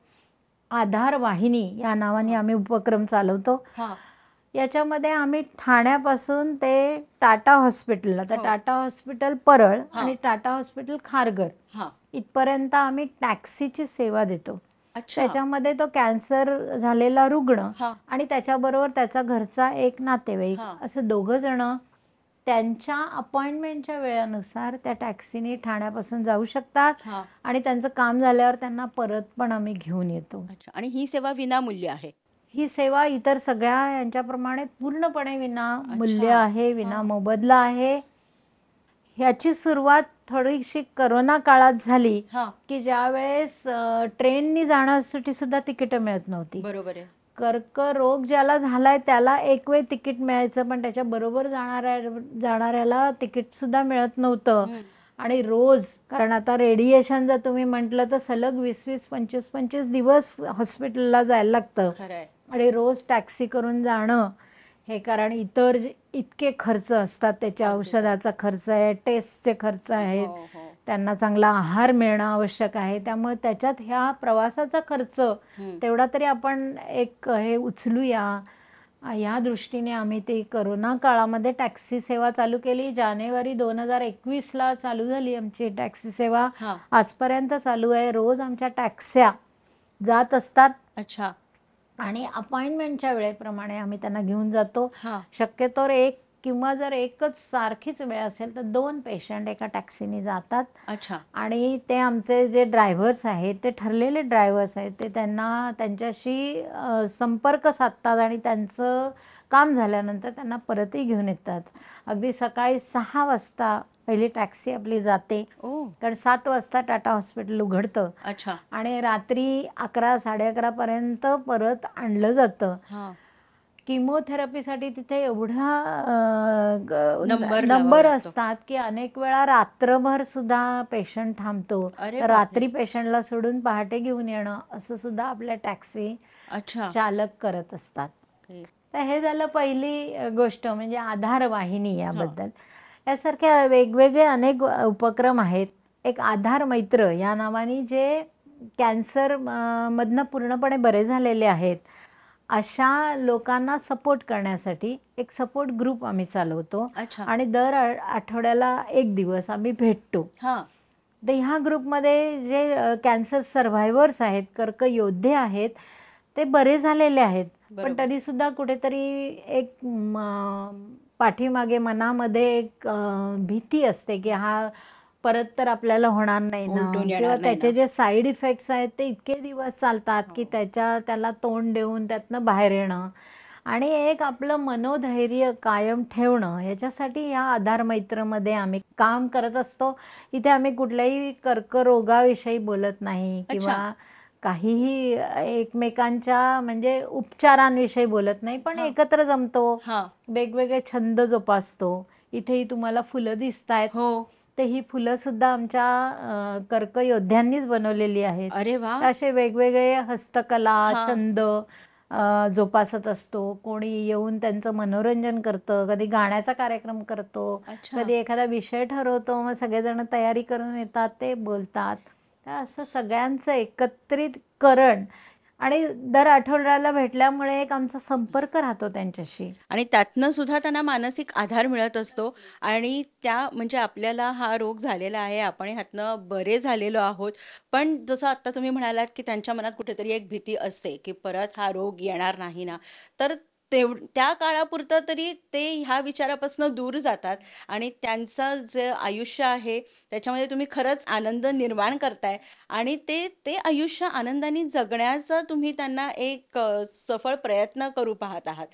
आधार वाहिनी या नावाने आम्ही उपक्रम चालवतो. हां. याच्यामध्ये आम्ही ठाण्यापासून ते टाटा हॉस्पिटल, आता हो. टाटा हॉस्पिटल परळ हां. आणि टाटा हॉस्पिटल खारघर हां. इथपर्यंत आम्ही टॅक्सीची सेवा देतो. अच्छा. त्याच्यामध्ये तो कॅन्सर झालेला रुग्ण हां. आणि त्याच्याबरोबर त्याचा घरचा एक नातेवाईक हां. असं दोघं जण त्यांच्या अपॉइंटमेंटच्या वेळेनुसार त्या टॅक्सीने ठाण्यापासून जाऊ शकतात हां. आणि त्यांचं काम झाल्यावर त्यांना परत पण आम्ही घेऊन येतो. अच्छा. आणि ही सेवा विनामूल्य आहे. ही सेवा इतर सगळ्या यांच्याप्रमाणे पूर्णपणे विनामूल्य अच्छा. आहे, हां. विनामोबदला आहे. ह्याची सुरुवात थोडीशी करोना काळात झाली हां. की ज्यावेळेस ट्रेननी जाण्यासाठी सुद्धा तिकीटं मिळत नव्हती. बरोबर आहे. कर्करोग ज्याला झालाय त्याला एक वेळ तिकीट मिळायचं पण त्याच्याबरोबर जाणाऱ्याला तिकीटसुद्धा मिळत नव्हतं. हं. आणि रोज, कारण आता रेडिएशन जर तुम्ही म्हटलं तर सलग 20-20, 25-25 दिवस हॉस्पिटलला जायला लागतं खरं आहे. आणि रोज टॅक्सी करून जाणं हे, कारण इतर इतके खर्च असतात, त्याच्या अगदी खरं. औषधाचा खर्च आहे, टेस्टचे खर्च आहेत, हो, हो. त्यांना चांगला आहार मिळणं आवश्यक आहे. त्यामुळे त्याच्यात ह्या प्रवासाचा खर्च हं. तेवढा तरी आपण एक हे उचलूया या दृष्टीने आम्ही ते करोना काळामध्ये टॅक्सी सेवा चालू केली. जानेवारी 2021ला चालू झाली आमची टॅक्सी सेवा. हां. आजपर्यंत चालू आहे. रोज आमच्या टॅक्स्या जात असतात अच्छा. आणि अपॉइंटमेंटच्या वेळेप्रमाणे आम्ही त्यांना घेऊन जातो. हां. शक्यतोवर एक किंवा जर एकच सारखीच वेळ असेल तर 2 पेशंट एका टॅक्सीने जातात अच्छा. आणि ते आमचे जे ड्रायव्हर्स आहेत ते ठरलेले ड्रायव्हर्स आहेत, ते त्यांच्याशी संपर्क साधतात आणि त्यांचं काम झाल्यानंतर त्यांना परतही घेऊन येतात. अगदी सकाळी 6 वाजता पहिली टॅक्सी आपली जाते, ओह! कारण 7 वाजता टाटा हॉस्पिटल उघडतं अच्छा. आणि रात्री 11, 11:30पर्यंत परत आणलं जातं. हां. किमोथेरपीसाठी तिथे एवढा नंबर लावावा नंबर लागतो. असतात की अनेक वेळा रात्रभर सुद्धा पेशंट थांबतो. अरे तर बापरे! रात्री पेशंटला सोडून पहाटे घेऊन येणं असं सुद्धा आपल्या टॅक्सी अच्छा. चालक करत असतात. ओके. तर हे झालं पहिली गोष्ट म्हणजे आधार वाहिनी हां. याबद्दल. यासारख्या वेगवेगळे अनेक उपक्रम आहेत. एक आधार मैत्र या नावाने जे कॅन्सर मधनं पूर्णपणे बरे झालेले आहेत अशा लोकांना सपोर्ट करण्यासाठी एक सपोर्ट ग्रुप आम्ही चालवतो अच्छा. आणि दर आठवड्याला 1 दिवस आम्ही भेटतो. हां. तर ह्या ग्रुपमध्ये जे कॅन्सर सर्व्हायव्हर्स आहेत, कर्कयोद्धे आहेत, ते बरे झालेले आहेत. पण बरोबर. तरीसुद्धा कुठेतरी एक पाठीमागे मनामध्ये एक भीती असते की हा परत तर आपल्याला होणार नाही ना, उलटून किंवा येणार नाही त्याचे ना. जे साईड इफेक्ट्स आहेत ते इतके दिवस चालतात की हो. त्याला तोंड देऊन त्यातनं बाहेर येणं आणि एक आपलं मनोधैर्य कायम ठेवणं, याच्यासाठी ह्या आधार मैत्रमध्ये आम्ही काम करत असतो. इथे आम्ही कुठल्याही कर्करोगाविषयी बोलत नाही अच्छा. किंवा काहीही एकमेकांच्या म्हणजे उपचारांविषयी बोलत नाही, पण हां. एकत्र जमतो, हां. वेगवेगळे छंद जोपासतो. इथेही तुम्हाला फुलं दिसतायत, हो. तर ही फुलं सुद्धा आमच्या कर्कयोद्ध्यांनीच बनवलेली आहेत. अरे वा. तर असे वेगवेगळे हस्तकला, हां. छंद जोपासत असतो. कोणी येऊन त्यांचं मनोरंजन करतं, कधी गाण्याचा कार्यक्रम करतो, अच्छा. कधी एखादा विषय ठरवतो, मग सगळेजण तयारी करून येतात, ते बोलतात. तर असं सगळ्यांचं एकत्रितकरण आणि दर आठवड्याला भेटल्यामुळे एक आमचा संपर्क राहतो त्यांच्याशी. आणि त्यातनं सुद्धा त्यांना मानसिक आधार मिळत असतो आणि त्या म्हणजे आपल्याला हा रोग झालेला आहे, आपण ह्यातनं बरे झालेलो आहोत. पण जसं आत्ता तुम्ही म्हणालात, की त्यांच्या मनात कुठेतरी एक भीती असते, की परत हा रोग येणार नाही ना. तर त्या काळापुरतं तरी ते ह्या विचारापासून दूर जातात आणि त्यांचं जे आयुष्य आहे त्याच्यामध्ये तुम्ही खरंच आनंद निर्माण करताय आणि ते ते आयुष्य आनंदाने जगण्याचा तुम्ही त्यांना एक सफळ प्रयत्न करू पाहत आहात.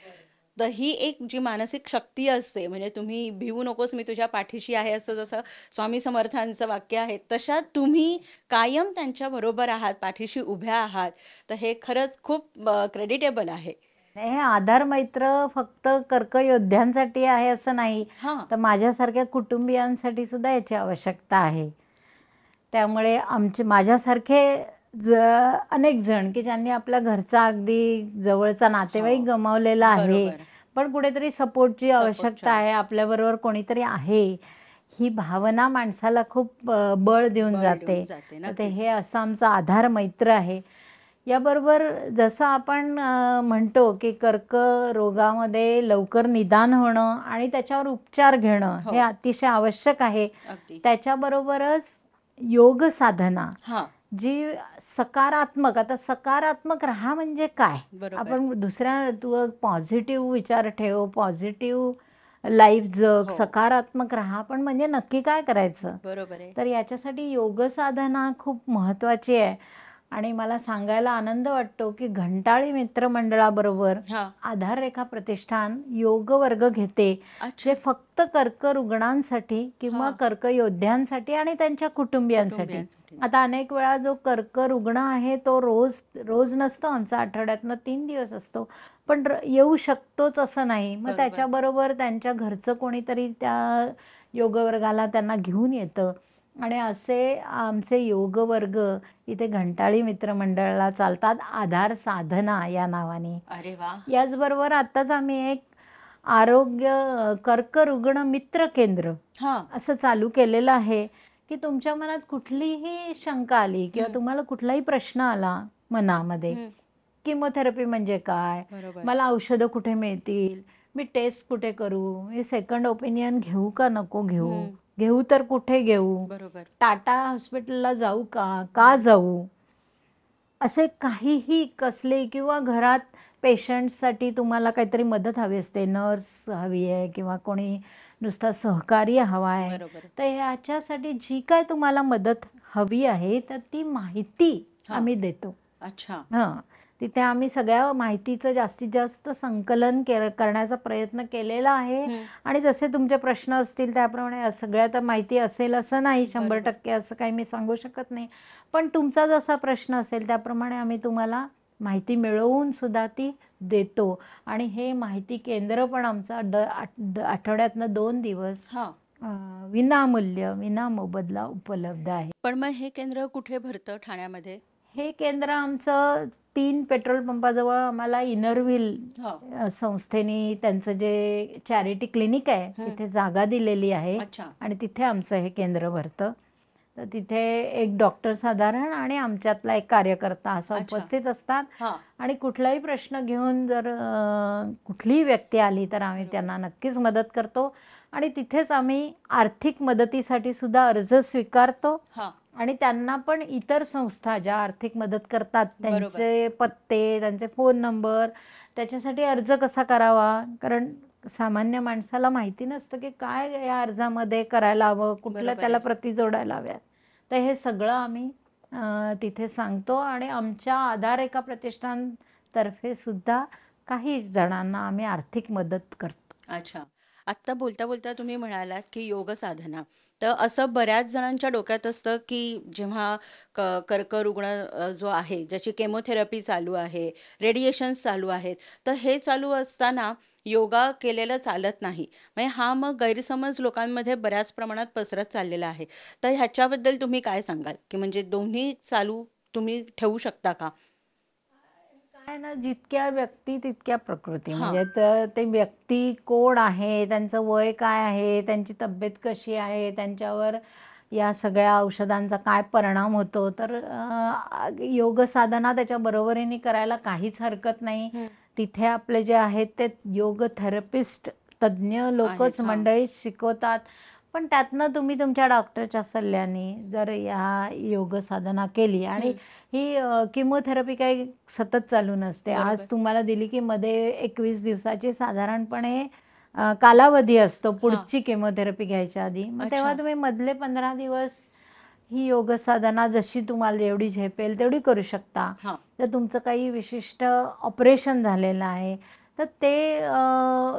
तर ही एक जी मानसिक शक्ती असते, म्हणजे तुम्ही भिवू नकोस, मी तुझ्या पाठीशी आहे, असं जसं स्वामी समर्थांचं वाक्य आहे, तशा तुम्ही कायम त्यांच्या बरोबर आहात, पाठीशी उभ्या आहात. तर हे खरंच खूप क्रेडिटेबल आहे. हे आधार मैत्र फक्त कर्कयोद्ध्यांसाठी आहे असं नाही, हां. तर माझ्यासारख्या कुटुंबियांसाठी सुद्धा याची आवश्यकता आहे. त्यामुळे माझ्यासारखे ज अनेक जण की ज्यांनी आपल्या घरचा अगदी जवळचा नातेवाईक हो. गमावलेला आहे, बरोबर. पण कुठेतरी सपोर्टची आवश्यकता सपोर्टच्या आहे, आपल्याबरोबर कोणीतरी आहे, ही भावना माणसाला खूप बळ देऊन बळ देऊन जाते. जाते. तर हे नक्कीच. असं आमचा आधार मैत्र आहे. याबरोबर जसं आपण म्हणतो की कर्करोगामध्ये लवकर निदान होणं आणि त्याच्यावर उपचार घेणं हे हो. अतिशय आवश्यक आहे. अगदी. त्याच्याबरोबरच योग साधना हां. जी सकारात्मक, आता सकारात्मक राहा म्हणजे काय? बरोबर. आपण तू पॉझिटिव्ह विचार ठेव, पॉझिटिव्ह लाईफ जग, हो. सकारात्मक राहा, पण म्हणजे नक्की काय करायचं? बरोबर आहे. तर याच्यासाठी योग साधना खूप महत्त्वाची आहे आणि मला सांगायला आनंद वाटतो की घंटाळी मित्रमंडळाबरोबर हां. आधाररेखा प्रतिष्ठान योग वर्ग घेते, अच्छा. जे फक्त कर्करुग्णांसाठी किंवा हां. कर्कयोद्ध्यांसाठी आणि त्यांच्या कुटुंबियांसाठी. कुटुंबियांसाठी. आता अनेक वेळा जो कर्करुग्ण आहे तो रोज रोज नसतो, आमचा आठवड्यातनं 3 दिवस असतो, पण येऊ शकतोच असं नाही. मग बरोबर. त्याच्याबरोबर त्यांच्या घरचं कोणीतरी त्या योगवर्गाला त्यांना घेऊन येतं आणि असे आमचे योगवर्ग इथे घंटाळी मित्रमंडळाला चालतात, आधार साधना या नावाने. अरे वाह! याचबरोबर आत्ताच आम्ही एक आरोग्य कर्करुग्ण मित्र केंद्र हां. असं चालू केलेलं आहे की तुमच्या मनात कुठलीही शंका आली किंवा हं. तुम्हाला कुठलाही प्रश्न आला मनामध्ये, हं. किमोथेरपी म्हणजे काय, बरोबर. मला औषधं कुठे मिळतील, मी टेस्ट कुठे करू, मी सेकंड ओपिनियन घेऊ का नको घेऊ, हं. घेऊ तर कुठे घेऊ, बरोबर. टाटा हॉस्पिटलला जाऊ का जाऊ, असे काहीही कसले किंवा घरात पेशंट्ससाठी तुम्हाला काहीतरी मदत हवी असते, नर्स हवी आहे किंवा कोणी नुसता सहकार्य हवा आहे, बरोबर. तर ह्याच्यासाठी जी काय तुम्हाला मदत हवी आहे तर ती माहिती हां. आम्ही देतो. अच्छा. हां, तिथे आम्ही सगळ्या माहितीचं जास्तीत जास्त संकलन करण्याचा प्रयत्न केलेला आहे हं. आणि जसे तुमचे प्रश्न असतील त्याप्रमाणे सगळ्या तर माहिती असेल असं नाही, बरोबर. 100% असं काही मी सांगू शकत नाही. पण तुमचा जसा प्रश्न असेल त्याप्रमाणे आम्ही तुम्हाला माहिती मिळवून सुद्धा ती देतो आणि हे माहिती केंद्र पण आमचा आठवड्यातनं 2 दिवस हां. विनामूल्य, विनामोबदला उपलब्ध आहे. पण मग हे केंद्र कुठे भरतं ठाण्यामध्ये? हे केंद्र आमचं 3 पेट्रोल पंपाजवळ आम्हाला इनरव्हील हो. संस्थेने त्यांचं जे चॅरिटी क्लिनिक आहे हं. तिथे जागा दिलेली आहे अच्छा. आणि तिथे आमचं हे केंद्र भरतं. तर तिथे एक डॉक्टर साधारण आणि आमच्यातला एक कार्यकर्ता असं अच्छा. उपस्थित असतात. हां. आणि कुठलाही प्रश्न घेऊन जर कुठलीही व्यक्ती आली तर आम्ही त्यांना नक्कीच मदत करतो. आणि तिथेच आम्ही आर्थिक मदतीसाठी सुद्धा अर्ज स्वीकारतो. हां. आणि त्यांना पण इतर संस्था ज्या आर्थिक मदत करतात बरोबर. त्यांचे पत्ते, त्यांचे फोन नंबर, त्याच्यासाठी अर्ज कसा करावा, कारण सामान्य माणसाला माहिती नसतं की काय या अर्जामध्ये करायला हवं, कुठल्या बरोबर त्याला आहे. प्रती जोडायला हव्यात. तर हे सगळं आम्ही तिथे सांगतो. आणि आमच्या आधार एका प्रतिष्ठानतर्फे सुद्धा काही जणांना आम्ही आर्थिक मदत करतो. अच्छा. आत्ता बोलता-बोलता तुम्ही म्हणालात, की योग साधना. तर असं बऱ्याच जणांच्या डोक्यात असतं, की जेव्हा कर्करुग्ण जो आहे, ज्याची केमोथेरपी चालू आहे, रेडिएशन्स चालू आहेत, तर हे चालू असताना योगा केलेलं चालत नाही. म्हणजे हा मग गैरसमज लोकांमध्ये बऱ्याच प्रमाणात पसरत चाललेला आहे. तर ह्याच्याबद्दल तुम्ही काय सांगाल? की म्हणजे दोन्ही चालू तुम्ही ठेवू शकता का? काय ना, जितक्या व्यक्ती तितक्या प्रकृती. हां. म्हणजे तर ते व्यक्ती कोण आहे, त्यांचं वय काय आहे, त्यांची तब्येत कशी आहे, त्यांच्यावर या सगळ्या औषधांचा काय परिणाम होतो. तर योग साधना त्याच्या बरोबरीने करायला काहीच हरकत नाही. हं. तिथे आपले जे आहेत ते योग थेरपिस्ट तज्ज्ञ लोकच आहेत. हां. मंडळी शिकवतात. पण त्यातनं तुम्ही तुमच्या डॉक्टरच्या सल्ल्याने जर या योग साधना केली आणि हं. ही किमोथेरपी काही सतत चालू नसते. आज बरोबर. तुम्हाला दिली की मध्ये 21 दिवसाची साधारणपणे कालावधी असतो हां. पुढची किमोथेरपी घ्यायच्या आधी. मग तेव्हा अच्छा. तुम्ही मधले 15 दिवस ही योग साधना जशी तुम्हाला जेवढी झेपेल तेवढी करू शकता. हां. तर तुमचं काही विशिष्ट ऑपरेशन झालेलं आहे तर ते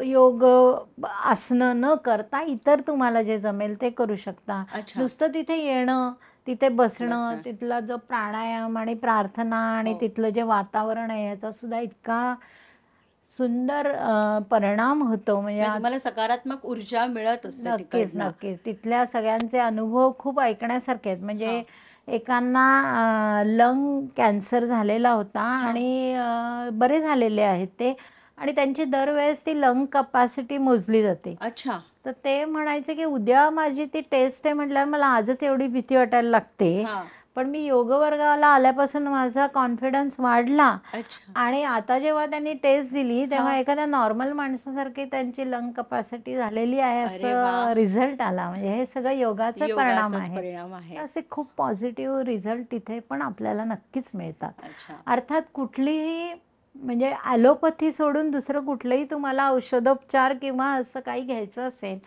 योग आसनं न करता इतर तुम्हाला जे जमेल ते करू शकता. अच्छा. नुसतं तिथे येणं, तिथे बसणं, बसणं. तिथला जो प्राणायाम आणि प्रार्थना आणि हो. तिथलं जे वातावरण आहे याचा सुद्धा इतका सुंदर परिणाम होतो. म्हणजे म्हणजे तुम्हाला सकारात्मक ऊर्जा मिळत असते नक्कीच, तिकडनं. नक्कीच. तिथल्या सगळ्यांचे अनुभव खूप ऐकण्यासारखे आहेत. म्हणजे हां. एकांना लंग कॅन्सर झालेला होता हां. आणि बरे झालेले आहेत ते. आणि त्यांची दरवेळेस ती लंग कपॅसिटी मोजली जाते. अच्छा. तर ते म्हणायचे की उद्या माझी ती टेस्ट आहे म्हटल्यावर मला आजच एवढी भीती वाटायला लागते. हां. पण मी योग वर्गाला आल्यापासून माझा कॉन्फिडन्स वाढला. अच्छा. आणि आता जेव्हा त्यांनी टेस्ट दिली तेव्हा हां. एखाद्या नॉर्मल माणसासारखी त्यांची लंग कपॅसिटी झालेली आहे अरे असं वाह! रिझल्ट आला. म्हणजे हे सगळं योगाचे परिणाम योगाचाच आहेत. परिणाम आहे. असे खूप पॉझिटिव्ह रिझल्ट तिथे पण आपल्याला नक्कीच मिळतात. अच्छा. अर्थात कुठलीही म्हणजे ॲलोपॅथी सोडून दुसरं कुठलंही तुम्हाला औषधोपचार किंवा असं काही घ्यायचं असेल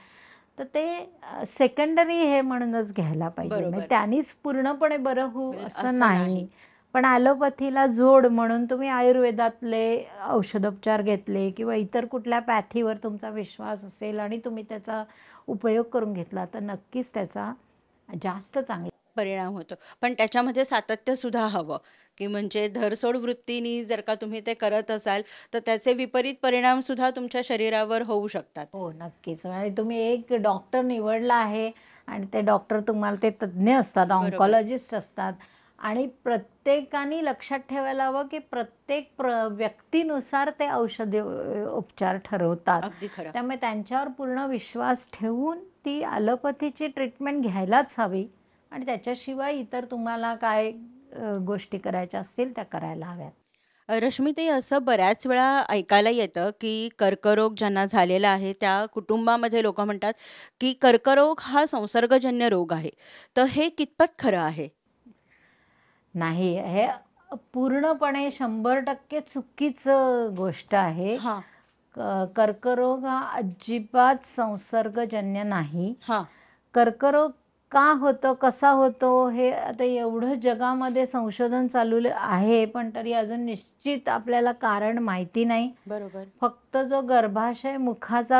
तर ते सेकंडरी हे म्हणूनच घ्यायला पाहिजे. म्हणजे बरोबर. त्यांनीच पूर्णपणे बरं होऊ असं असं नाही. नाही. पण ॲलोपॅथीला जोड म्हणून तुम्ही आयुर्वेदातले औषधोपचार घेतले किंवा इतर कुठल्या पॅथीवर तुमचा विश्वास असेल आणि तुम्ही त्याचा उपयोग करून घेतला तर नक्कीच त्याचा जास्त चांगला परिणाम होतो. पण त्याच्यामध्ये सातत्य सुद्धा हवं, की म्हणजे धरसोड वृत्तीने जर का तुम्ही ते करत असाल, तर त्याचे विपरीत परिणाम सुद्धा तुमच्या शरीरावर होऊ शकतात. हो, नक्कीच. आणि तुम्ही एक डॉक्टर निवडला आहे आणि ते डॉक्टर तुम्हाला ते तज्ज्ञ असतात, बरोबर. ऑन्कॉलॉजिस्ट असतात. आणि प्रत्येकाने लक्षात ठेवायला हवं की प्रत्येक व्यक्तीनुसार ते औषधी उपचार ठरवतात. अगदी खरं. त्यामुळे त्यांच्यावर पूर्ण विश्वास ठेवून ती ॲलोपॅथीची ट्रीटमेंट घ्यायलाच हवी. आणि त्याच्याशिवाय इतर तुम्हाला काय गोष्टी करायच्या असतील त्या करायला हव्यात. रश्मीताई, असं बऱ्याच वेळा ऐकायला येतं, की कर्करोग ज्यांना झालेला आहे, त्या कुटुंबामध्ये लोकं म्हणतात, की कर्करोग हा संसर्गजन्य रोग आहे. तर हे कितपत खरं आहे? नाही, हे पूर्णपणे 100% चुकीचं गोष्ट आहे. हां. कर्करोग हा अजिबात संसर्गजन्य नाही. हां. कर्करोग का होतो, कसा होतो, हे आता एवढं जगामध्ये संशोधन चालू आहे, पण तरी अजून निश्चित आपल्याला कारण माहिती नाही. बरोबर. फक्त जो गर्भाशय मुखाचा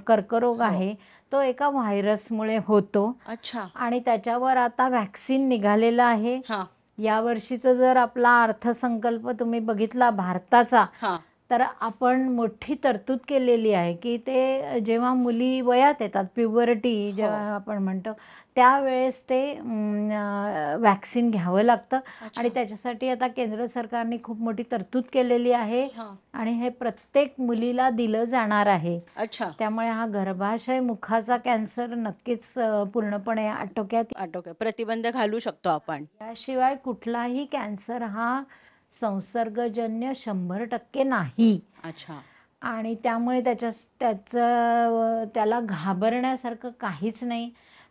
कर्करोग हो. आहे, तो एका व्हायरसमुळे होतो. अच्छा. आणि त्याच्यावर आता व्हॅक्सिन निघालेलं आहे. हां. यावर्षीचा जर आपला अर्थसंकल्प तुम्ही बघितला भारताचा, हां. तर आपण मोठी तरतूद केलेली आहे की ते जेव्हा मुली वयात येतात, प्युबर्टी हो. जेव्हा आपण म्हणतो, त्यावेळेस ते वॅक्सिन घ्यावं लागतं. अच्छा. आणि त्याच्यासाठी आता केंद्र सरकारने खूप मोठी तरतूद केलेली आहे हां. आणि हे प्रत्येक मुलीला दिलं जाणार आहे. अच्छा. त्यामुळे हा गर्भाशय मुखाचा कॅन्सर नक्कीच पूर्णपणे आटोक्यात आटोक्यात प्रतिबंध घालू शकतो आपण. याशिवाय कुठलाही कॅन्सर हा संसर्गजन्य 100% नाही. अच्छा. आणि त्यामुळे त्याला घाबरण्यासारखं काहीच नाही.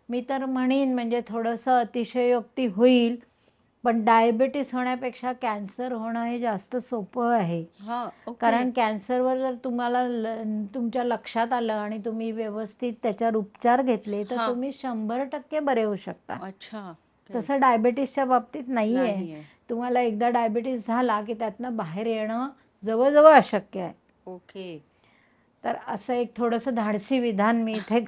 मी तर म्हणेन म्हणजे थोडंसं अतिशयोक्ती होईल, पण डायबिटीस होण्यापेक्षा कॅन्सर होणं हे जास्त सोपं आहे. हां. ओके. कारण कॅन्सरवर जर तुम्हाला तुमच्या लक्षात आलं आणि तुम्ही व्यवस्थित त्याच्यावर उपचार घेतले तर हां. तुम्ही 100% बरे होऊ शकता. अच्छा. ओके. तसं डायबिटीसच्या बाबतीत नाही आहे. नाहीये. तुम्हाला एकदा डायबिटीस झाला की त्यातनं बाहेर येणं जवळजवळ अशक्य आहे. ओके. तर असं एक थोडंसं धाडसी विधान मी इथे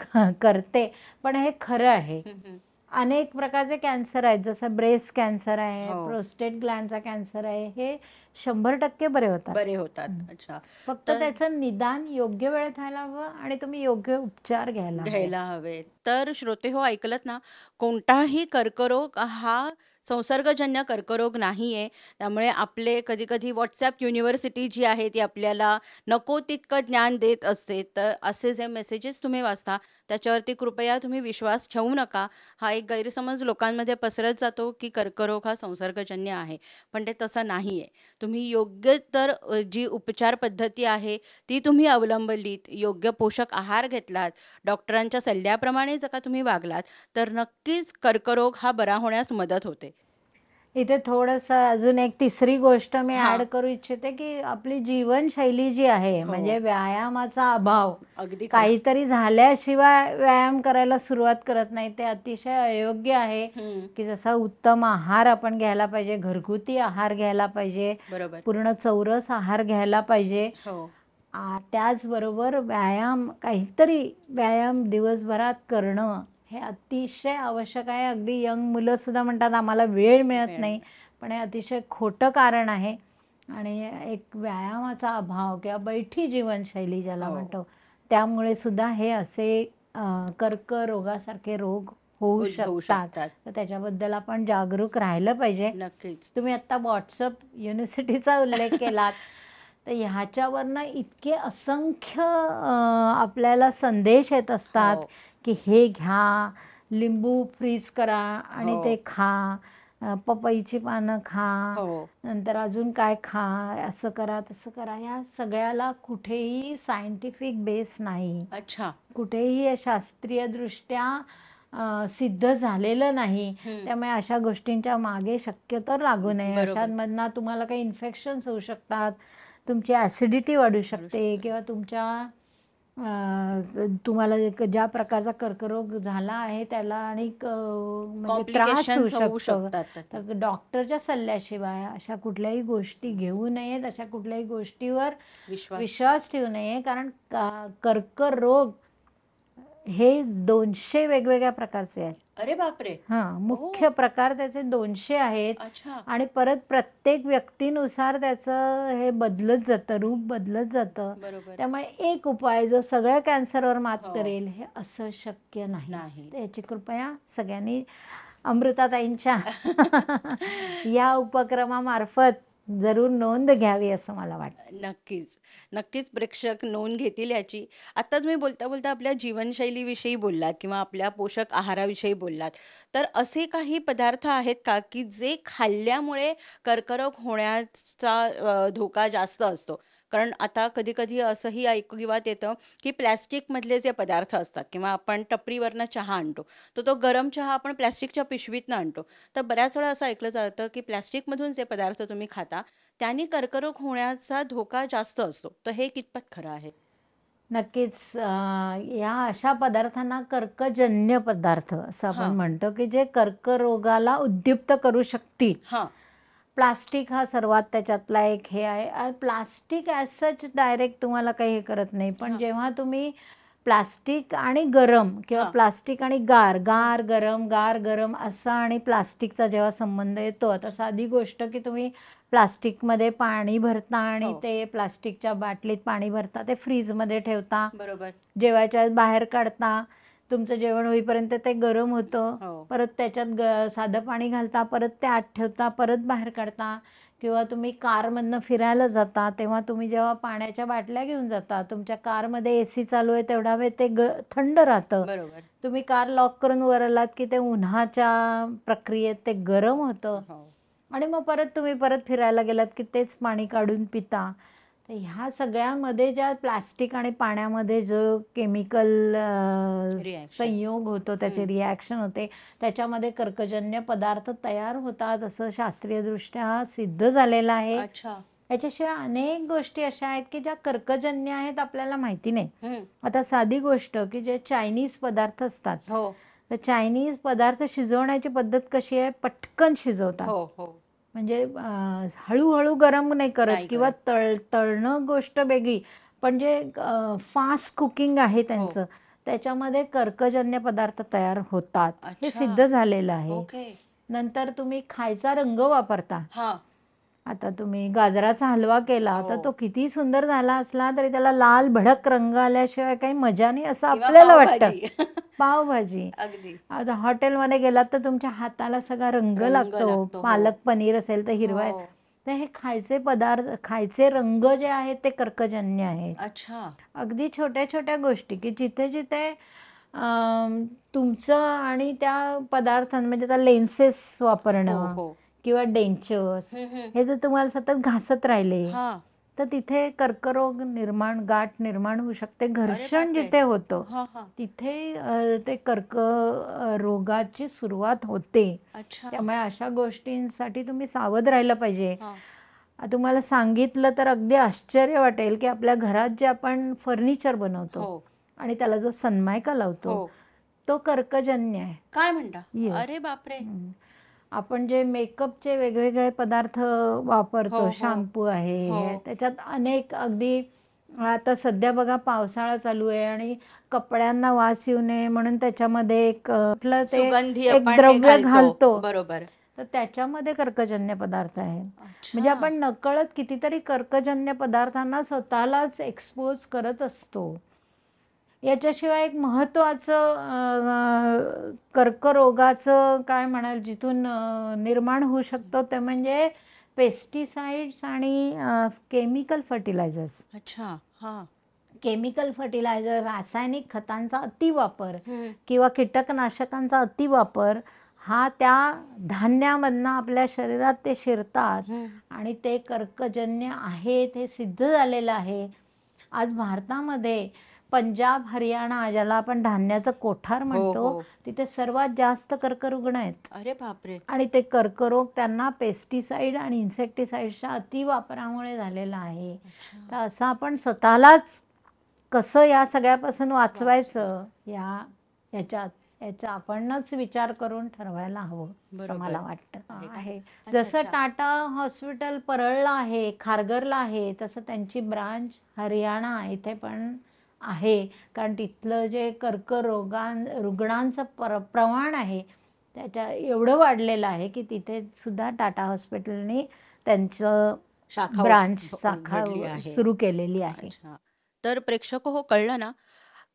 करते, पण हे खरं आहे. हं, हं. अनेक प्रकारचे कॅन्सर आहेत, जसं ब्रेस्ट कॅन्सर आहे, हो. प्रोस्टेट ग्लँडचा कॅन्सर आहे, हे 100% बरे होतात. बरे होतात. अच्छा. फक्त तर त्याचं निदान योग्य वेळेत व्हायला हवं आणि तुम्ही योग्य उपचार घ्यायला हवे. घ्यायला हवे. तर श्रोतेहो, ऐकलत ना, कोणताही कर्करोग हा संसर्गजन्य कर्करोग नाहीये. त्यामुळे आपले कधी-कधी WhatsApp युनिव्हर्सिटी जी आहे ती आपल्याला नको तितकं ज्ञान देत असते. तर असे जे मेसेजेस तुम्ही वाचता त्याच्यावरती कृपया तुम्ही विश्वास ठेवू नका. हा एक गैरसमज लोकांमध्ये पसरत जातो, की कर्करोग हा संसर्गजन्य आहे. पण ते तसं नाहीये. तुम्ही योग्य तर जी उपचार पद्धती आहे ती तुम्ही अवलंबलीत, योग्य पोषक आहार घेतलात, डॉक्टरांच्या सल्ल्याप्रमाणे जर का तुम्ही वागलात, तर नक्कीच कर्करोग हा बरा होण्यास मदत होते. इथे थोडंसं अजून एक तिसरी गोष्ट मी हां. ॲड करू इच्छिते, की आपली जीवनशैली जी आहे, हो. म्हणजे व्यायामाचा अभाव, अगदी खरं. काहीतरी झाल्याशिवाय व्यायाम करायला सुरुवात करत नाही, ते अतिशय अयोग्य आहे. हं. की जसा उत्तम आहार आपण घ्यायला पाहिजे, घरगुती आहार घ्यायला पाहिजे, बरोबर. पूर्ण चौरस आहार घ्यायला पाहिजे. हो. त्याचबरोबर काहीतरी व्यायाम दिवसभरात करणं हे अतिशय आवश्यक आहे. अगदी यंग मुलंसुद्धा म्हणतात आम्हाला वेळ मिळत वेळ नाही, पण हे अतिशय खोटं कारण आहे. आणि एक व्यायामाचा अभाव किंवा बैठी जीवनशैली ज्याला हो. म्हणतो, त्यामुळे सुद्धा हे असे कर्करोगासारखे रोग होऊ उद्भवू शकतात. शकतात. तर त्याच्याबद्दल आपण जागरूक राहिलं पाहिजे. नक्कीच. तुम्ही आत्ता WhatsApp युनिव्हर्सिटीचा उल्लेख केलात, तर ह्याच्यावरनं इतके असंख्य आपल्याला संदेश येत असतात, हो. की हे घ्या, लिंबू फ्रीज करा आणि हो. ते खा, पपईची पानं खा, हो. नंतर अजून काय खा, असं करा, तसं करा. या सगळ्याला कुठेही सायंटिफिक बेस नाही. अच्छा. कुठेही हे शास्त्रीयदृष्ट्या सिद्ध झालेलं नाही. हं. त्यामुळे अशा गोष्टींच्या मागे शक्यतो लागू नये. बरोबर. अशांमधनं तुम्हाला काही इन्फेक्शन्स होऊ शकतात, तुमची ॲसिडिटी वाढू शकते किंवा तुम्हाला ज्या प्रकारचा कर्करोग झाला आहे त्याला आणि म्हणजे त्रास होऊ कॉम्प्लिकेशन्स होऊ शकतो. शकतात. तर डॉक्टरच्या सल्ल्याशिवाय अशा कुठल्याही गोष्टी घेऊ नयेत, अशा कुठल्याही गोष्टीवर विश्वास ठेवू नये. कारण कर्करोग हे 200 वेगवेगळ्या प्रकारचे आहेत. अरे बापरे! मुख्य प्रकार त्याचे 200 आहेत. अच्छा. आणि परत प्रत्येक व्यक्तीनुसार त्याचं हे बदलत जातं, रूप बदलत जातं. बरोबर. त्यामुळे एक उपाय जो सगळ्या कॅन्सरवर मात हो. करेल हे असं शक्य नाही. नाही. तर याची कृपया सगळ्यांनी अमृताताईंच्या या उपक्रमामार्फत जरूर नोंद घ्यावी असं मला वाटतं. नक्कीच. नक्कीच प्रेक्षक नोंद घेतील याची. आता तुम्ही बोलता-बोलता आपल्या जीवनशैलीविषयी बोललात किंवा आपल्या पोषक आहाराविषयी बोललात. तर असे काही पदार्थ आहेत का, की जे खाल्ल्यामुळे कर्करोग होण्याचा धोका जास्त असतो? कारण आता कधी-कधी असंही ऐकिवात येतं, की प्लास्टिकमधले जे पदार्थ असतात किंवा आपण टपरीवरनं चहा आणतो, तर तो गरम चहा आपण प्लास्टिकच्या पिशवीतनं आणतो. तर बऱ्याच वेळा असं ऐकलं जातं, की प्लास्टिकमधून जे पदार्थ तुम्ही खाता, त्याने कर्करोग होण्याचा धोका जास्त असतो. तर हे कितपत खरं आहे? नक्कीच. या अशा पदार्थांना कर्कजन्य पदार्थ असं आपण हां. म्हणतो, की जे कर्करोगाला उद्दीप्त करू शकतील. हां. प्लास्टिक हा सर्वात त्याच्यातला एक हे आहे. प्लास्टिक ॲज सच डायरेक्ट तुम्हाला काही हे करत नाही. पण हां. जेव्हा तुम्ही प्लास्टिक आणि गरम किंवा हां. प्लास्टिक आणि गार, गार गरम, गार गरम असा आणि प्लास्टिकचा जेव्हा संबंध येतो, आता साधी गोष्ट की तुम्ही प्लास्टिकमध्ये पाणी भरता आणि हो. ते प्लास्टिकच्या बाटलीत पाणी भरता, ते फ्रीजमध्ये ठेवता, बरोबर. जेवायच्या बाहेर काढता, तुमचं जेवण होईपर्यंत ते गरम होतं, हो. परत त्याच्यात साधं पाणी घालता, परत ते आत ठेवता, परत बाहेर काढता. किंवा तुम्ही कारमधनं फिरायला जाता तेव्हा तुम्ही जेव्हा पाण्याच्या बाटल्या घेऊन जाता, तुमच्या कारमध्ये AC चालू आहे तेवढा वेळ ते थंड राहतं. बरोबर. तुम्ही कार लॉक करून वर आलात की ते उन्हाच्या प्रक्रियेत ते गरम होतं हो. आणि मग परत तुम्ही परत फिरायला गेलात की तेच पाणी काढून पिता. तर ह्या सगळ्यामध्ये ज्या प्लास्टिक आणि पाण्यामध्ये जो केमिकल रिॲक्शन. संयोग होतो, त्याचे रिॲक्शन होते, त्याच्यामध्ये कर्कजन्य पदार्थ तयार होतात असं शास्त्रीयदृष्ट्या सिद्ध झालेलं आहे. अच्छा. याच्याशिवाय अनेक गोष्टी अशा आहेत की ज्या कर्कजन्य आहेत आपल्याला माहिती नाही. हं. आता साधी गोष्ट की जे चायनीज पदार्थ असतात, हो. तर चायनीज पदार्थ शिजवण्याची पद्धत कशी आहे, पटकन शिजवतात. हो. हो. म्हणजे हळूहळू गरम नाही करत नाही किंवा करत. तळणं गोष्ट वेगळी, पण जे फास्ट कुकिंग आहे त्यांचं, त्याच्यामध्ये कर्कजन्य पदार्थ तयार होतात. हे अच्छा. सिद्ध झालेलं आहे. ओके. नंतर तुम्ही खायचा रंग वापरता. हां. आता तुम्ही गाजराचा हलवा केला तर हो. तो किती सुंदर झाला असला तरी त्याला लाल भडक रंग आल्याशिवाय काही मजा नाही असं किंवा आपल्याला वाटतं. पावभाजी. पावभाजी. अगदी. आता हॉटेलमध्ये गेलात तर तुमच्या हाताला सगळा रंग रंग लागतो. लागतो. हो. पालक पनीर असेल तर हिरवा आहे. हो. तर हे खायचे पदार्थ, खायचे रंग जे आहेत ते कर्कजन्य आहेत. अच्छा. अगदी छोट्या छोट्या गोष्टी की जिथे जिथे तुमचं आणि त्या पदार्थांमध्ये म्हणजे त्या लेन्सेस हो. वापरणं हो. किंवा डेंचर्स, हं. हं. हे जर तुम्हाला सतत घासत राहिले हां. तर तिथे कर्करोग निर्माण, गाठ निर्माण होऊ शकते. घर्षण बापरे. जिथे होतं हां. हां. तिथे ते रोगाची सुरुवात होते. अच्छा. त्यामुळे अशा गोष्टींसाठी तुम्ही सावध राहिलं पाहिजे. हां. तुम्हाला सांगितलं तर अगदी आश्चर्य वाटेल की आपल्या घरात जे आपण फर्निचर बनवतो हो. आणि त्याला जो सनमायका लावतो हो. तो कर्कजन्य आहे. काय म्हणता? Yes. अरे बापरे. आपण जे मेकअपचे वेगवेगळे पदार्थ वापरतो, हो. हो. शॅम्पू आहे, हो. त्याच्यात अनेक अगदी आता सध्या बघा पावसाळा चालू आहे आणि कपड्यांना वास येऊ नये म्हणून त्याच्यामध्ये एक कुठलं ते सुगंधी एक आपण हे द्रव्य घालतो. बरोबर. तर त्याच्यामध्ये कर्कजन्य पदार्थ आहे. अच्छा. म्हणजे आपण नकळत कितीतरी कर्कजन्य पदार्थांना स्वतःलाच एक्सपोज करत असतो. याच्याशिवाय एक महत्त्वाचं कर्करोगाचं काय म्हणाल जिथून निर्माण होऊ शकतो ते म्हणजे पेस्टिसाइड्स आणि केमिकल फर्टिलायझर्स. अच्छा. हां. केमिकल फर्टिलायझर, रासायनिक खतांचा अतिवापर हं. किंवा कीटकनाशकांचा अतिवापर हा त्या धान्यामधनं आपल्या शरीरात ते शिरतात हं. आणि ते कर्कजन्य आहे ते सिद्ध झालेलं आहे. आज भारतामध्ये पंजाब, हरियाणा ज्याला आपण धान्याचं कोठार म्हणतो, हो. तिथे सर्वात जास्त कर्करुग्ण आहेत. अरे बापरे. आणि ते कर्करोग त्यांना पेस्टिसाइड आणि इन्सेक्टिसाइड्सच्या अतिवापरामुळे झालेला आहे. अच्छा. तर असं आपण स्वतःलाच कसं या सगळ्यापासून वाचवायचं याचा आपणच विचार करून ठरवायला हवं असं बरोबर. मला वाटतं. आहे का? आहे. अच्छा. जसं अच्छा. टाटा हॉस्पिटल परळला आहे, खारघरला आहे, तसं त्यांची ब्रांच हरियाणा इथे पण आहे. कारण तिथलं जे रुग्णांचं प्रमाण आहे त्याच्या एवढं वाढलेलं आहे की तिथे सुद्धा टाटा हॉस्पिटलने त्यांचं शाखा ब्रांच शाखा उघडली आहे. सुरू केलेली आहे. अच्छा. तर प्रेक्षक हो, कळलं ना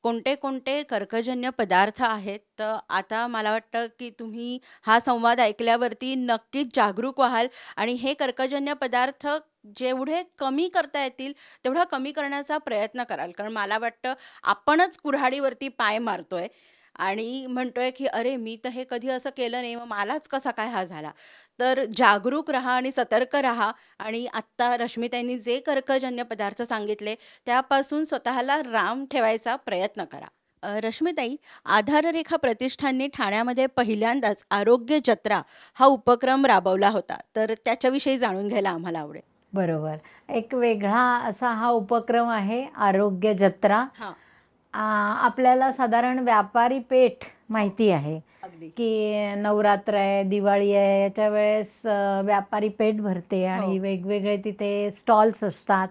कोणते कोणते कर्कजन्य पदार्थ आहेत. तर आता मला वाटतं की तुम्ही हा संवाद ऐकल्यावरती नक्कीच जागरूक व्हाल आणि हे कर्कजन्य पदार्थ जेवढे कमी करता येतील तेवढा कमी करण्याचा प्रयत्न कराल. कारण मला वाटतं आपणच कुऱ्हाडीवरती पाय मारतोय आणि म्हणतोय की अरे मी तर हे कधी असं केलं नाही, मग मलाच कसा काय हा झाला. तर जागरूक राहा आणि सतर्क राहा आणि आत्ता रश्मिताईंनी जे कर्कजन्य पदार्थ सांगितले त्यापासून स्वतःला राम ठेवायचा प्रयत्न करा. रश्मिताई, आधाररेखा प्रतिष्ठानने ठाण्यामध्ये पहिल्यांदाच आरोग्य जत्रा हा उपक्रम राबवला होता. तर त्याच्याविषयी जाणून घ्यायला आम्हाला आवडेल. बरोबर. एक वेगळा असा हा उपक्रम आहे आरोग्य जत्रा. हां. आपल्याला साधारण व्यापारी पेठ माहिती आहे अगदी. की नवरात्र आहे, दिवाळी आहे, याच्या वेळेस व्यापारी पेठ भरते आणि हो. वेगवेगळे तिथे स्टॉल्स असतात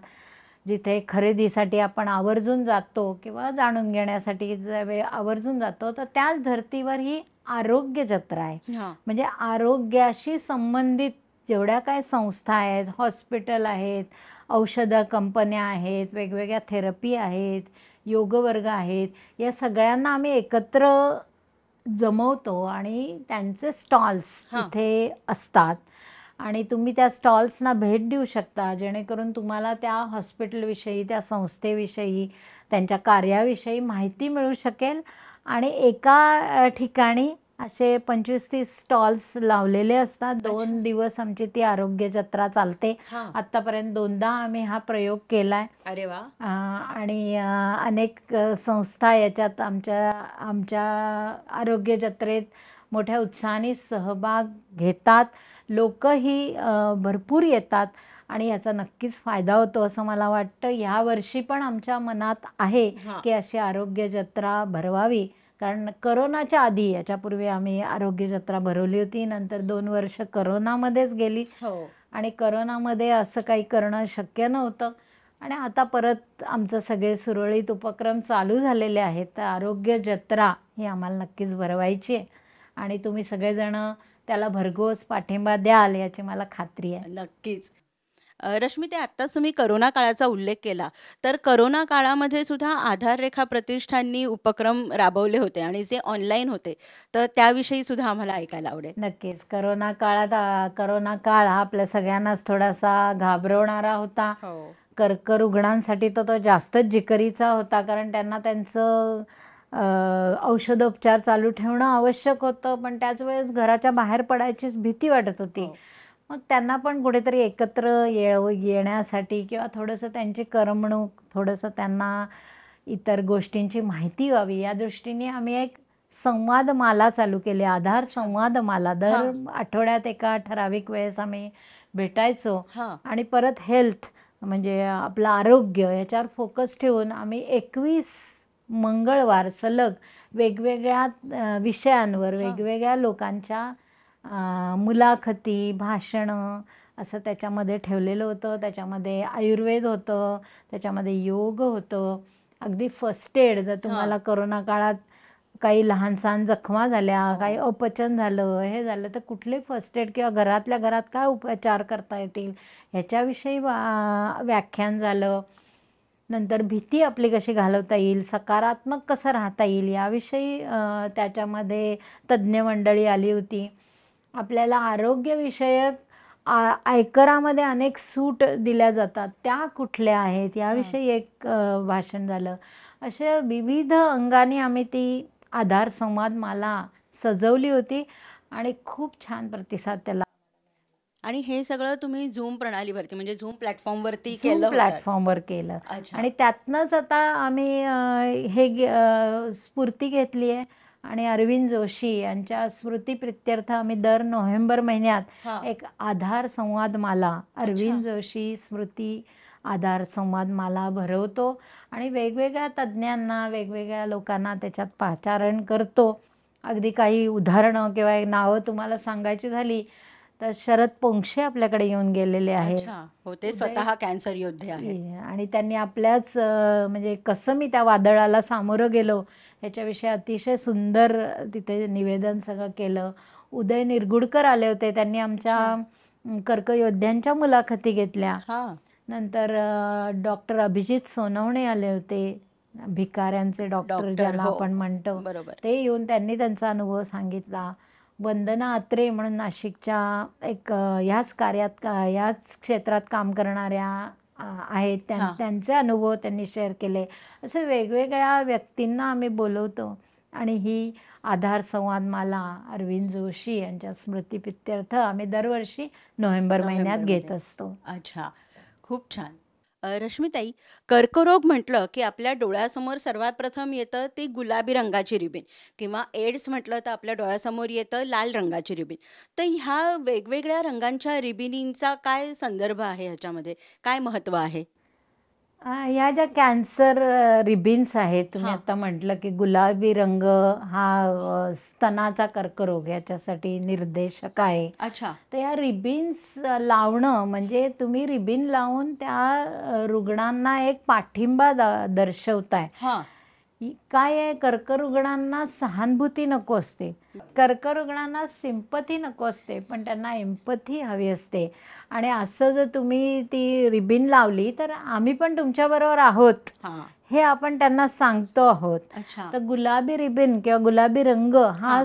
जिथे खरेदीसाठी आपण आवर्जून जातो किंवा जाणून घेण्यासाठी आवर्जून जातो. तर त्याच धर्तीवर ही आरोग्य जत्रा आहे. हां. म्हणजे आरोग्याशी संबंधित जेवढ्या काय संस्था आहेत, हॉस्पिटल आहेत, औषधं कंपन्या आहेत, वेगवेगळ्या थेरपी आहेत, योग वर्ग आहेत, या सगळ्यांना आम्ही एकत्र जमवतो आणि त्यांचे स्टॉल्स इथे असतात आणि तुम्ही त्या स्टॉल्सना भेट देऊ शकता, जेणेकरून तुम्हाला त्या हॉस्पिटलविषयी, त्या संस्थेविषयी, त्यांच्या कार्याविषयी माहिती मिळू शकेल. आणि एका ठिकाणी असे 25-30 स्टॉल्स लावलेले असतात. 2 दिवस आमची ती आरोग्य जत्रा चालते. आत्तापर्यंत 2दा आम्ही हा प्रयोग केला आहे. अरे वा. आणि अनेक संस्था याच्यात आमच्या आरोग्य जत्रेत मोठ्या उत्साहाने सहभाग घेतात. लोकही भरपूर येतात आणि याचा नक्कीच फायदा होतो असं मला वाटतं. यावर्षी पण आमच्या मनात आहे की अशी आरोग्य जत्रा भरवावी, कारण करोनाच्या आधी, याच्यापूर्वी आम्ही आरोग्य जत्रा भरवली होती. नंतर 2 वर्ष करोनामध्येच गेली आणि करोनामध्ये असं काही करणं शक्य नव्हतं आणि आता परत आमचं सगळे सुरळीत उपक्रम चालू झालेले आहेत. तर आरोग्य जत्रा ही आम्हाला नक्कीच भरवायची आहे आणि तुम्ही सगळेजण त्याला भरघोस पाठिंबा द्याल याची मला खात्री आहे. नक्कीच. रश्मिताई, आत्ताच तुम्ही करोना काळाचा उल्लेख केला, तर करोना काळामध्ये सुद्धा आधाररेखा प्रतिष्ठाननी उपक्रम राबवले होते आणि जे ऑनलाईन होते, तर त्याविषयी सुद्धा आम्हाला ऐकायला आवडेल. नक्कीच. करोना काळ हा आपल्या सगळ्यांनाच थोडासा घाबरवणारा होता. कर्करुग्णांसाठी तर तो जास्तच जिकरीचा होता, कारण त्यांना त्यांचं औषधोपचार चालू ठेवणं आवश्यक होतं, पण त्याच वेळेस घराच्या बाहेर पडायचीच भीती वाटत होती. मग त्यांना पण कुठेतरी एकत्र येण्यासाठी किंवा थोडंसं त्यांची करमणूक, थोडंसं त्यांना इतर गोष्टींची माहिती व्हावी, या दृष्टीने आम्ही एक संवादमाला चालू केली, आधार संवादमाला. दर आठवड्यात एका ठराविक वेळेस आम्ही भेटायचो आणि परत हेल्थ म्हणजे आपलं आरोग्य याच्यावर फोकस ठेवून आम्ही 21 मंगळवार सलग वेगवेगळ्या विषयांवर वेगवेगळ्या लोकांच्या मुलाखती, भाषणं असं त्याच्यामध्ये ठेवलेलं होतं. त्याच्यामध्ये आयुर्वेद होतं, त्याच्यामध्ये योग होतं, अगदी फर्स्ट एड. जर तुम्हाला करोना काळात काही लहानसहान जखमा झाल्या, काही अपचन झालं, हे झालं, तर कुठले फर्स्ट एड किंवा घरातल्या घरात काय उपचार करता येतील ह्याच्याविषयी व्याख्यान झालं. नंतर भीती आपली कशी घालवता येईल, सकारात्मक कसं राहता येईल याविषयी त्याच्यामध्ये तज्ज्ञ मंडळी आली होती. आपल्याला आरोग्यविषयक आयकरामध्ये अनेक सूट दिल्या जातात, त्या कुठल्या आहेत याविषयी एक भाषण झालं. अशा विविध अंगाने आम्ही ती आधार संवादमाला सजवली होती आणि खूप छान प्रतिसाद त्याला. आणि हे सगळं तुम्ही झूम प्रणालीवरती म्हणजे झूम प्लॅटफॉर्मवरती केलं होतं? प्लॅटफॉर्मवर केलं आणि त्यातनंच आता आम्ही स्फूर्ती घेतली आहे आणि अरविंद जोशी यांच्या स्मृतीप्रित्यर्थ आम्ही दर नोव्हेंबर महिन्यात एक आधार संवादमाला, अरविंद जोशी स्मृती आधार संवादमाला भरवतो आणि वेगवेगळ्या तज्ज्ञांना, वेगवेगळ्या लोकांना त्याच्यात पाचारण करतो. अगदी काही उदाहरणं किंवा नावं तुम्हाला सांगायची झाली तर शरद पोंक्षे आपल्याकडे येऊन गेलेले आहेत. ते स्वतः कॅन्सर योद्धे आहेत आणि त्यांनी आपल्याच म्हणजे कसं मी त्या वादळाला सामोरं गेलो ह्याच्याविषयी अतिशय सुंदर तिथे निवेदन सगळं केलं. उदय निरगुडकर आले होते, त्यांनी आमच्या कर्कयोद्ध्यांच्या मुलाखती घेतल्या. नंतर डॉक्टर अभिजित सोनवणे आले होते, भिकाऱ्यांचे डॉक्टर ज्याला आपण म्हणतो, ते येऊन त्यांनी त्यांचा अनुभव सांगितला. वंदना अत्रे म्हणून नाशिकच्या एक याच क्षेत्रात काम करणाऱ्या आहेत, त्यांचे अनुभव त्यांनी शेअर केले. असे वेगवेगळ्या व्यक्तींना आम्ही बोलवतो आणि ही आधार संवादमाला अरविंद जोशी यांच्या स्मृतीप्रित्यर्थ आम्ही दरवर्षी नोव्हेंबर महिन्यात घेत असतो. अच्छा, खूप छान. रश्मिताई, कर्करोग म्हटलं की आपल्या डोळ्यासमोर सर्वात प्रथम येतं ती गुलाबी रंगाची रिबीन, किंवा एड्स म्हटलं तर आपल्या डोळ्यासमोर येतं लाल रंगाची रिबीन. तर ह्या वेगवेगळ्या रंगांच्या रिबिनींचा काय संदर्भ आहे, ह्याच्यामध्ये काय महत्त्व आहे? या ज्या कॅन्सर रिबिन्स आहेत, तुम्ही आता म्हटलं की गुलाबी रंग हा स्तनाचा कर्करोग याच्यासाठी निर्देशक आहे. तर या रिबिन्स लावणं म्हणजे तुम्ही रिबिन लावून त्या रुग्णांना एक पाठिंबा दर्शवताय. काय आहे, कर्करुग्णांना सहानुभूती नको असते, कर्करुग्णांना सिंपथी नको असते, पण त्यांना एम्पथी हवी असते. आणि असं जर तुम्ही ती रिबिन लावली तर आम्ही पण तुमच्याबरोबर आहोत हे आपण त्यांना सांगतो आहोत. अच्छा. तर गुलाबी रिबीन किंवा गुलाबी रंग हा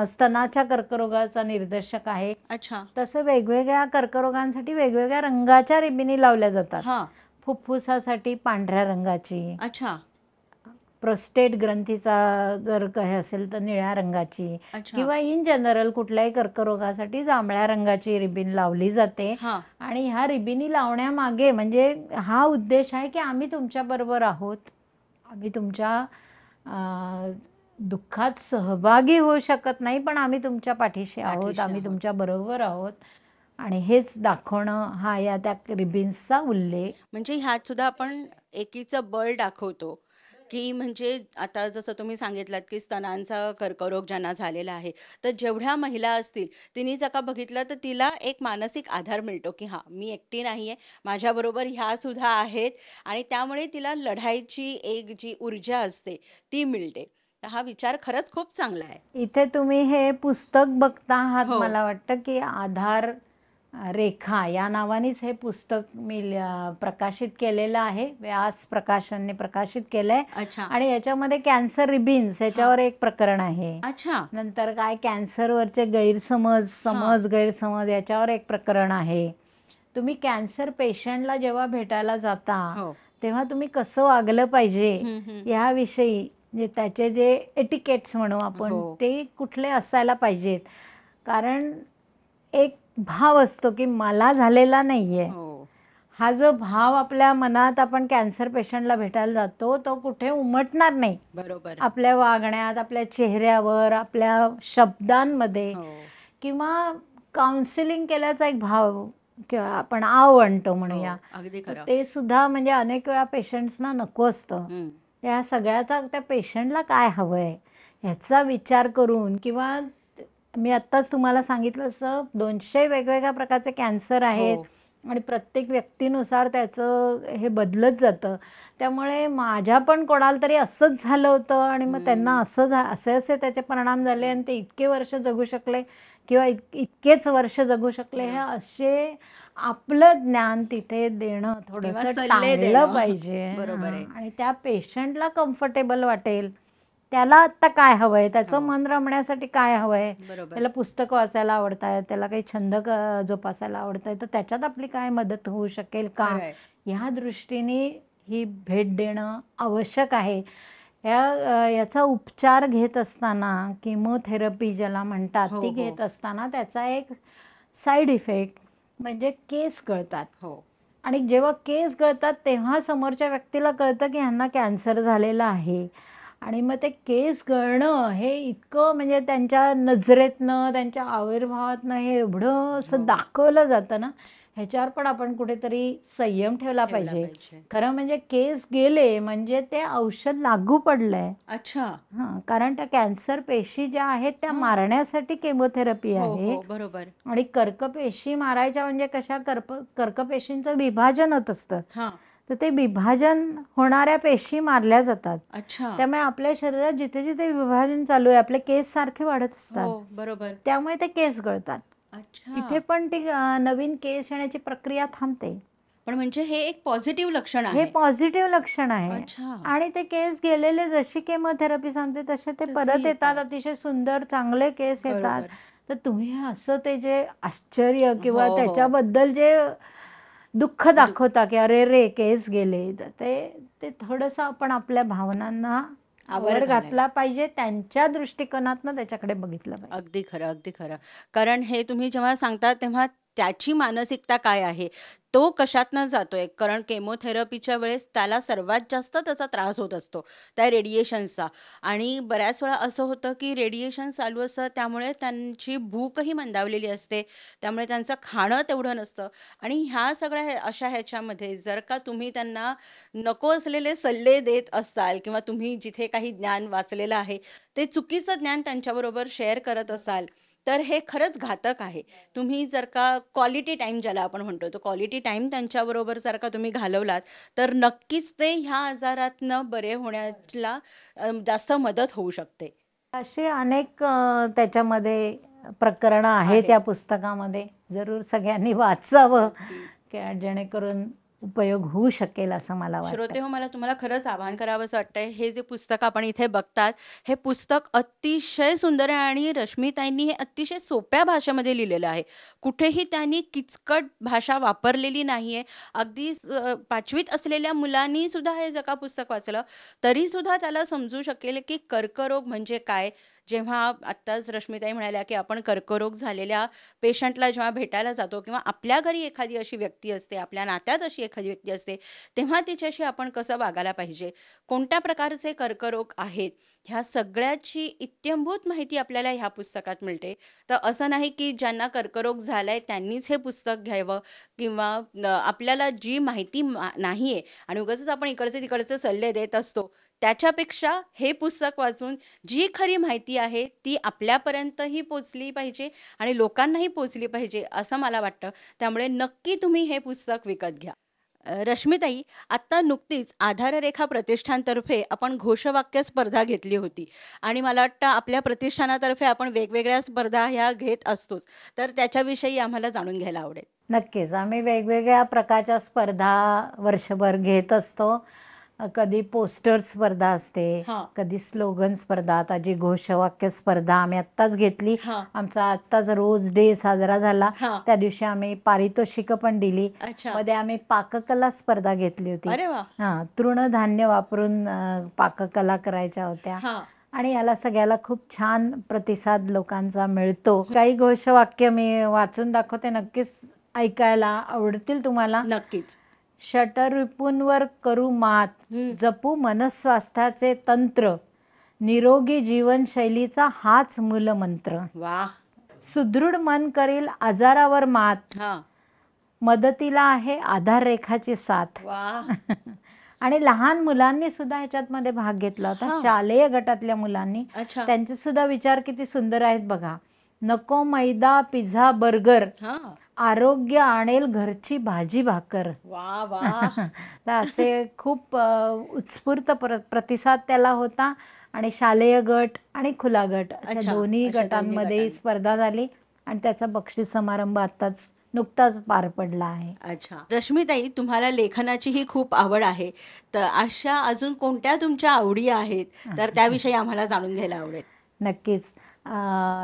स्तनाच्या कर्करोगाचा निर्देशक आहे. अच्छा. तसं वेगवेगळ्या कर्करोगांसाठी वेगवेगळ्या रंगाच्या रिबिनी लावल्या जातात. हां. फुफ्फुसासाठी पांढऱ्या रंगाची, अच्छा. प्रोस्टेट ग्रंथीचा जर काही असेल तर निळ्या रंगाची, अच्छा. किंवा इन जनरल कुठल्याही कर्करोगासाठी जांभळ्या रंगाची रिबीन लावली जाते. हां. आणि ह्या रिबिनी लावण्यामागे म्हणजे हा उद्देश आहे की आम्ही तुमच्याबरोबर आहोत, आम्ही तुमच्या दुःखात सहभागी होऊ शकत नाही, पण आम्ही तुमच्या पाठीशी आहोत, पाठीशी आम्ही आहोत. तुमच्या बरोबर आहोत. आणि हेच दाखवणं हा या त्या रिबिन्सचा उल्लेख. म्हणजे ह्यात सुद्धा आपण एकीचं बळ दाखवतो, की म्हणजे आता जसं तुम्ही सांगितलात, की स्तनांचा कर्करोग ज्यांना झालेला आहे, तर जेवढ्या महिला असतील, तिने जर का बघितलं तर तिला एक मानसिक आधार मिळतो, की हां, मी एकटी नाही आहे, माझ्याबरोबर ह्या सुद्धा आहेत आणि त्यामुळे तिला लढायची एक जी ऊर्जा असते ती मिळते. तर हा विचार खरंच खूप चांगला आहे. इथे तुम्ही हे पुस्तक बघता आहात, हो. मला वाटतं की आधार रेखा या नावानेच हे पुस्तक मी प्रकाशित केलेलं आहे. व्यास प्रकाशनने प्रकाशित केलंय. अच्छा. आणि याच्यामध्ये कॅन्सर रिबिन्स याच्यावर एक प्रकरण आहे. अच्छा. नंतर काय कॅन्सरवरचे गैरसमज गैरसमज याच्यावर एक प्रकरण आहे. तुम्ही कॅन्सर पेशंटला जेव्हा भेटायला जाता हो. तेव्हा तुम्ही कसं वागलं पाहिजे याविषयी, म्हणजे त्याचे जे एटिकेट्स म्हणू आपण, हो. ते कुठले असायला पाहिजेत. कारण एक भाव असतो की मला झालेला नाहीये. हो. हा जो भाव आपल्या मनात आपण कॅन्सर पेशंटला भेटायला जातो तो कुठे उमटणार नाही. बरोबर. आपल्या वागण्यात, आपल्या चेहऱ्यावर, आपल्या शब्दांमध्ये, हो. किंवा काउन्सिलिंग केल्याचा एक भाव किंवा आपण आव आणतो म्हणूया, हो. अगदी तर खरं. ते सुद्धा म्हणजे अनेक वेळा पेशंट्सना नको असतं. त्या सगळ्याचा त्या पेशंटला काय हवं आहे ह्याचा विचार करून, किंवा मी आत्ताच तुम्हाला सांगितलं असं 200 वेगवेगळ्या प्रकारचे कॅन्सर आहेत. हो. आणि प्रत्येक व्यक्तीनुसार त्याचं हे बदलत जातं. त्यामुळे माझ्या पण कोणाला तरी असंच झालं होतं आणि मग त्यांना असे असे त्याचे परिणाम झाले आणि ते इतके वर्ष जगू शकले किंवा इतकेच वर्ष जगू शकले. हे असे आपलं ज्ञान तिथे देणं थोडंसं सल्ले टाळलं देणं. पाहिजे. बरोबर आहे. आणि त्या पेशंटला कम्फर्टेबल वाटेल, त्याला आत्ता काय हवंय, त्याचं मन रमण्यासाठी काय हवंय, बरोबर. त्याला पुस्तकं वाचायला आवडत आहेत, त्याला काही छंद जोपासायला आवडत आहे, तर त्याच्यात आपली काय मदत होऊ शकेल का, खरं आहे. ह्या दृष्टीने ही भेट देणं आवश्यक आहे. याचा उपचार घेत असताना, किमोथेरपी ज्याला म्हणतात, हो, ती हो. घेत असताना त्याचा एक साईड इफेक्ट म्हणजे केस गळतात. हो. आणि जेव्हा केस गळतात तेव्हा समोरच्या व्यक्तीला कळतं की ह्यांना कॅन्सर झालेला आहे. आणि मग ते केस गळणं हे इतकं म्हणजे त्यांच्या नजरेतनं, त्यांच्या आविर्भावातनं हे एवढं असं दाखवलं जातं ना, ह्याच्यावर पण आपण कुठेतरी संयम ठेवला पाहिजे. खरं म्हणजे केस गेले म्हणजे ते औषध लागू पडलंय. अच्छा. हां, कारण त्या कॅन्सर पेशी ज्या आहेत त्या मारण्यासाठी केमोथेरपी हो, आहे. हो. बरोबर. आणि कर्कपेशी मारायच्या म्हणजे कशा, कर्कपेशींचं विभाजन होत असतं. हां. तर ते विभाजन होणाऱ्या पेशी मारल्या जातात. अच्छा. त्यामुळे आपल्या शरीरात जिथे जिथे विभाजन चालू आहे आपले केस सारखे वाढत असतात. हो. बरोबर. त्यामुळे ते केस गळतात. अच्छा. तिथे पण ती नवीन केस येण्याची प्रक्रिया थांबते. पण म्हणजे हे एक पॉझिटिव्ह लक्षण हे आहे. पॉझिटिव्ह लक्षण आहे. अच्छा. आणि ते केस गेलेले जशी केमोथेरपी सांगते तसे ते तसे परत येतात. येतात. अतिशय सुंदर चांगले केस येतात. बरोबर. तर तुम्ही असं ते जे आश्चर्य किंवा हो, हो. त्याच्याबद्दल जे दुःख दाखवता की अरे रे केस गेले, तर ते थोडंसं आपण आपल्या भावनांना आवर घातला पाहिजे. त्यांच्या दृष्टिकोनातनं त्याच्याकडे बघितलं पाहिजे. अगदी खरं, अगदी खरं. कारण हे तुम्ही जेव्हा सांगता तेव्हा त्याची मानसिकता काय आहे, तो कशातनं जातोय. कारण केमोथेरपीच्या वेळेस त्याला सर्वात जास्त त्याचा त्रास होत असतो, त्या रेडिएशन्सचा. आणि बऱ्याच वेळा असं होतं, की रेडिएशन चालू असतं त्यामुळे त्यांची भूकही मंदावलेली असते. त्यामुळे त्यांचं खाणं तेवढं नसतं. आणि ह्या सगळ्या अशा ह्याच्यामध्ये जर का तुम्ही त्यांना नको असलेले सल्ले देत असाल किंवा तुम्ही जिथे काही ज्ञान वाचलेलं आहे, ते चुकीचं ज्ञान त्यांच्याबरोबर शेअर करत असाल, तर हे खरंच घातक आहे. तुम्ही जर का क्वालिटी टाईम ज्याला आपण म्हणतो, तो क्वालिटी टाईम त्यांच्याबरोबर जर का तुम्ही घालवलात, तर नक्कीच ते ह्या आजारातनं बरे होण्याला जास्त मदत होऊ शकते. असे अनेक त्याच्यामध्ये प्रकरणं आहेत आहेत. या पुस्तकामध्ये. जरूर सगळ्यांनी वाचावं, जेणेकरून उपयोग होऊ शकेल असं मला वाटतं. श्रोते हो, मला तुम्हाला खरंच आवाहन करावंसं वाटतंय. हे जे पुस्तक आपण इथे बघतात, हे पुस्तक अतिशय सुंदर आहे आणि रश्मीताईंनी हे अतिशय सोप्या भाषेमध्ये लिहिलेलं आहे. कुठेही त्यांनी किचकट भाषा वापरलेली नाहीये. अगदी 5वीत असलेल्या मुलांनी सुद्धा हे जर का पुस्तक वाचलं, तरीसुद्धा त्याला समजू शकेल की कर्करोग म्हणजे काय? जेव्हा आत्ताच रश्मीताई म्हणाल्या, की आपण कर्करोग झालेल्या पेशंटला जेव्हा भेटायला जातो किंवा आपल्या घरी एखादी अशी व्यक्ती असते, आपल्या नात्यात अशी एखादी व्यक्ती असते, तेव्हा तिच्याशी आपण कसं वागायला पाहिजे, कोणत्या प्रकारचे कर्करोग आहेत, ह्या सगळ्याची इत्थंभूत माहिती आपल्याला ह्या पुस्तकात मिळते. तर असं नाही की ज्यांना कर्करोग झालाय त्यांनीच हे पुस्तक घ्यावं किंवा आपल्याला जी माहिती नाही आहे आणि उगाचच आपण इकडचे तिकडचे सल्ले देत असतो, त्याच्यापेक्षा हे पुस्तक वाचून जी खरी माहिती आहे ती आपल्यापर्यंतही पोचली पाहिजे आणि लोकांनाही पोचली पाहिजे असं मला वाटतं. त्यामुळे नक्की तुम्ही हे पुस्तक विकत घ्या. रश्मीताई, आत्ता नुकतीच आधाररेखा प्रतिष्ठानतर्फे आपण घोषवाक्य स्पर्धा घेतली होती आणि मला वाटतं आपल्या प्रतिष्ठानातर्फे आपण वेगवेगळ्या स्पर्धा ह्या घेत असतोच. तर त्याच्याविषयी आम्हाला जाणून घ्यायला आवडेल. नक्कीच. आम्ही वेगवेगळ्या प्रकारच्या स्पर्धा वर्षभर घेत असतो. कधी पोस्टर स्पर्धा असते, हां. कधी स्लोगन स्पर्धा. आता जी घोषवाक्य स्पर्धा आम्ही आत्ताच घेतली. हां. आमचा आत्ताच रोज डे साजरा झाला. हां. त्या दिवशी आम्ही पारितोषिकं पण दिली. अच्छा. मध्ये आम्ही पाककला स्पर्धा घेतली होती. अरे वा. तृणधान्य वापरून पाककला करायच्या होत्या हां. आणि याला सगळ्याला खूप छान प्रतिसाद लोकांचा मिळतो. काही घोषवाक्य मी वाचून दाखवते, नक्कीच ऐकायला आवडतील तुम्हाला. नक्कीच. षटरिपूंवर करू मात, हं. जपू मनस्वास्थ्याचे तंत्र, निरोगी जीवनशैलीचा हाच मूलमंत्र. वा. सुदृढ मन करील आजारावर मात, हां. मदतीला आहे आधाररेखाची साथ. वा. आणि लहान मुलांनी सुद्धा ह्याच्यात भाग घेतला होता. हां. शालेय गटातल्या मुलांनी. अच्छा. त्यांचे सुद्धा विचार किती सुंदर आहेत बघा. नको मैदा, पिझ्झा, बर्गर, हां. आरोग्य आणेल घरची भाजी भाकर. वा वा. तर असे खूप उत्स्फूर्त प्रतिसाद त्याला होता आणि शालेय गट आणि खुला गट अशा अच्छा, दोन्ही अशा दोन्ही गटांमध्ये गटांमध्ये. स्पर्धा झाली आणि त्याचा बक्षीस समारंभ आत्ताच नुकताच पार पडला आहे. अच्छा. रश्मीताई, तुम्हाला लेखनाचीही खूप आवड आहे. तर अशा अजून कोणत्या तुमच्या आवडी आहेत? तर त्याविषयी आम्हाला जाणून घ्यायला आवडेल. नक्कीच.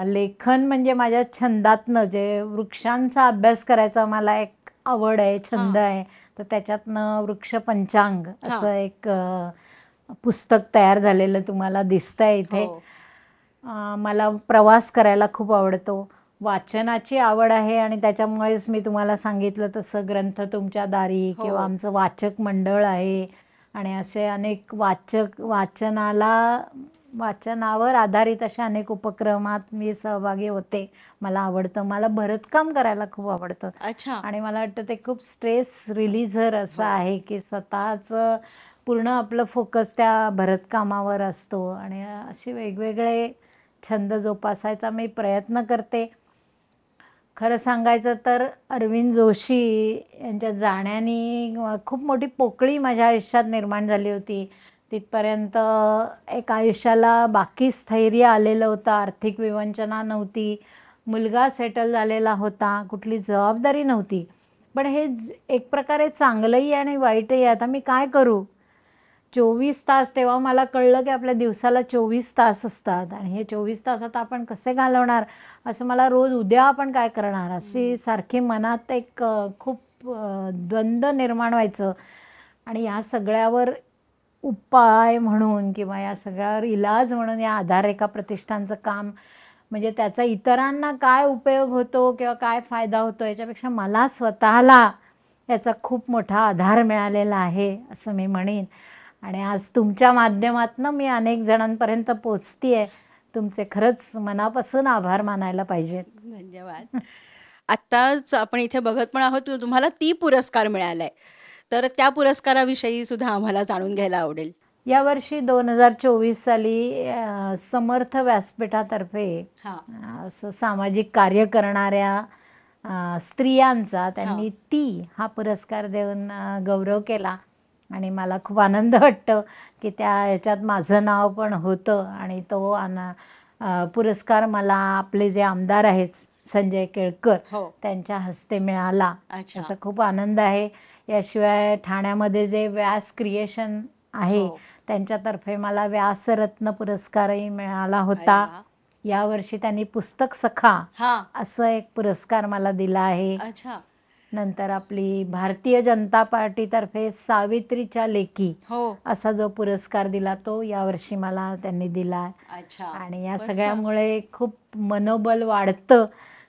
लेखन म्हणजे माझ्या छंदातनं जे वृक्षांचा अभ्यास करायचा मला एक आवड आहे, छंद हां. आहे. तर त्याच्यातनं वृक्ष पंचांग असं हां. एक पुस्तक तयार झालेलं तुम्हाला दिसतंय इथे. हो. मला प्रवास करायला खूप आवडतो. वाचनाची आवड आहे आणि त्याच्यामुळेच मी तुम्हाला सांगितलं तसं ग्रंथ तुमच्या दारी हो. किंवा आमचं वाचक मंडळ आहे आणि असे अनेक वाचनावर आधारित अशा अनेक उपक्रमात मी सहभागी होते. मला आवडतं. मला भरतकाम करायला खूप आवडतं अच्छा. आणि मला वाटतं ते खूप स्ट्रेस रिलीजर असं हो. आहे की स्वतःचं पूर्ण आपलं फोकस त्या भरतकामावर असतो आणि असे वेगवेगळे छंद जोपासायचा मी प्रयत्न करते. खरं सांगायचं तर अरविंद जोशी यांच्या जाण्याने खूप मोठी पोकळी माझ्या आयुष्यात निर्माण झाली होती. तिथपर्यंत एक आयुष्याला बाकी स्थैर्य आलेलं होतं, आर्थिक विवंचना नव्हती, मुलगा सेटल झालेला होता, कुठली जबाबदारी नव्हती. पण हे एक प्रकारे चांगलंही आणि वाईटही आहे. आता मी काय करू? 24 तास, तेव्हा मला कळलं की आपल्या दिवसाला 24 तास असतात आणि हे 24 तास आता आपण कसे घालवणार, असं मला रोज उद्या आपण काय करणार अशी सारखी मनात एक खूप द्वंद्व निर्माण व्हायचं. आणि या सगळ्यावर उपाय म्हणून किंवा या सगळ्यावर इलाज म्हणून या आधाररेखा प्रतिष्ठानचं काम, म्हणजे त्याचा इतरांना काय उपयोग होतो किंवा काय फायदा होतो याच्यापेक्षा मला स्वतःला याचा खूप मोठा आधार मिळालेला आहे असं मी म्हणेन. आणि आज तुमच्या माध्यमातून मी अनेक जणांपर्यंत पोचते आहे. तुमचे खरंच मनापासून आभार मानायला पाहिजेत. धन्यवाद. आत्ताच आपण इथे बघत पण आहोत, तुम्हाला ती पुरस्कार मिळालाय. तर त्या पुरस्काराविषयी सुद्धा आम्हाला जाणून घ्यायला आवडेल. यावर्षी 2024 साली समर्थ व्यासपीठातर्फे हां. असं सामाजिक कार्य करणाऱ्या स्त्रियांचा त्यांनी ती हा पुरस्कार देऊन गौरव केला आणि मला खूप आनंद वाटतो की त्या ह्याच्यात माझं नाव पण होतं. आणि तो पुरस्कार मला आपले जे आमदार आहेत संजय केळकर हो. त्यांच्या हस्ते मिळाला. अच्छा. त्याचा खूप आनंद आहे. याशिवाय ठाण्यामध्ये जे व्यास क्रिएशन आहे हो. त्यांच्यातर्फे मला व्यासरत्न पुरस्कारही मिळाला अरे होता. वा. यावर्षी त्यांनी पुस्तक सखा हा. असं एक पुरस्कार मला दिला आहे. अच्छा. नंतर आपली भारतीय जनता पार्टीतर्फे सावित्रीच्या लेकी हो. असा जो पुरस्कार दिला तो यावर्षी मला त्यांनी दिला. अच्छा. आणि या मस्त. सगळ्यामुळे खूप मनोबल वाढतं.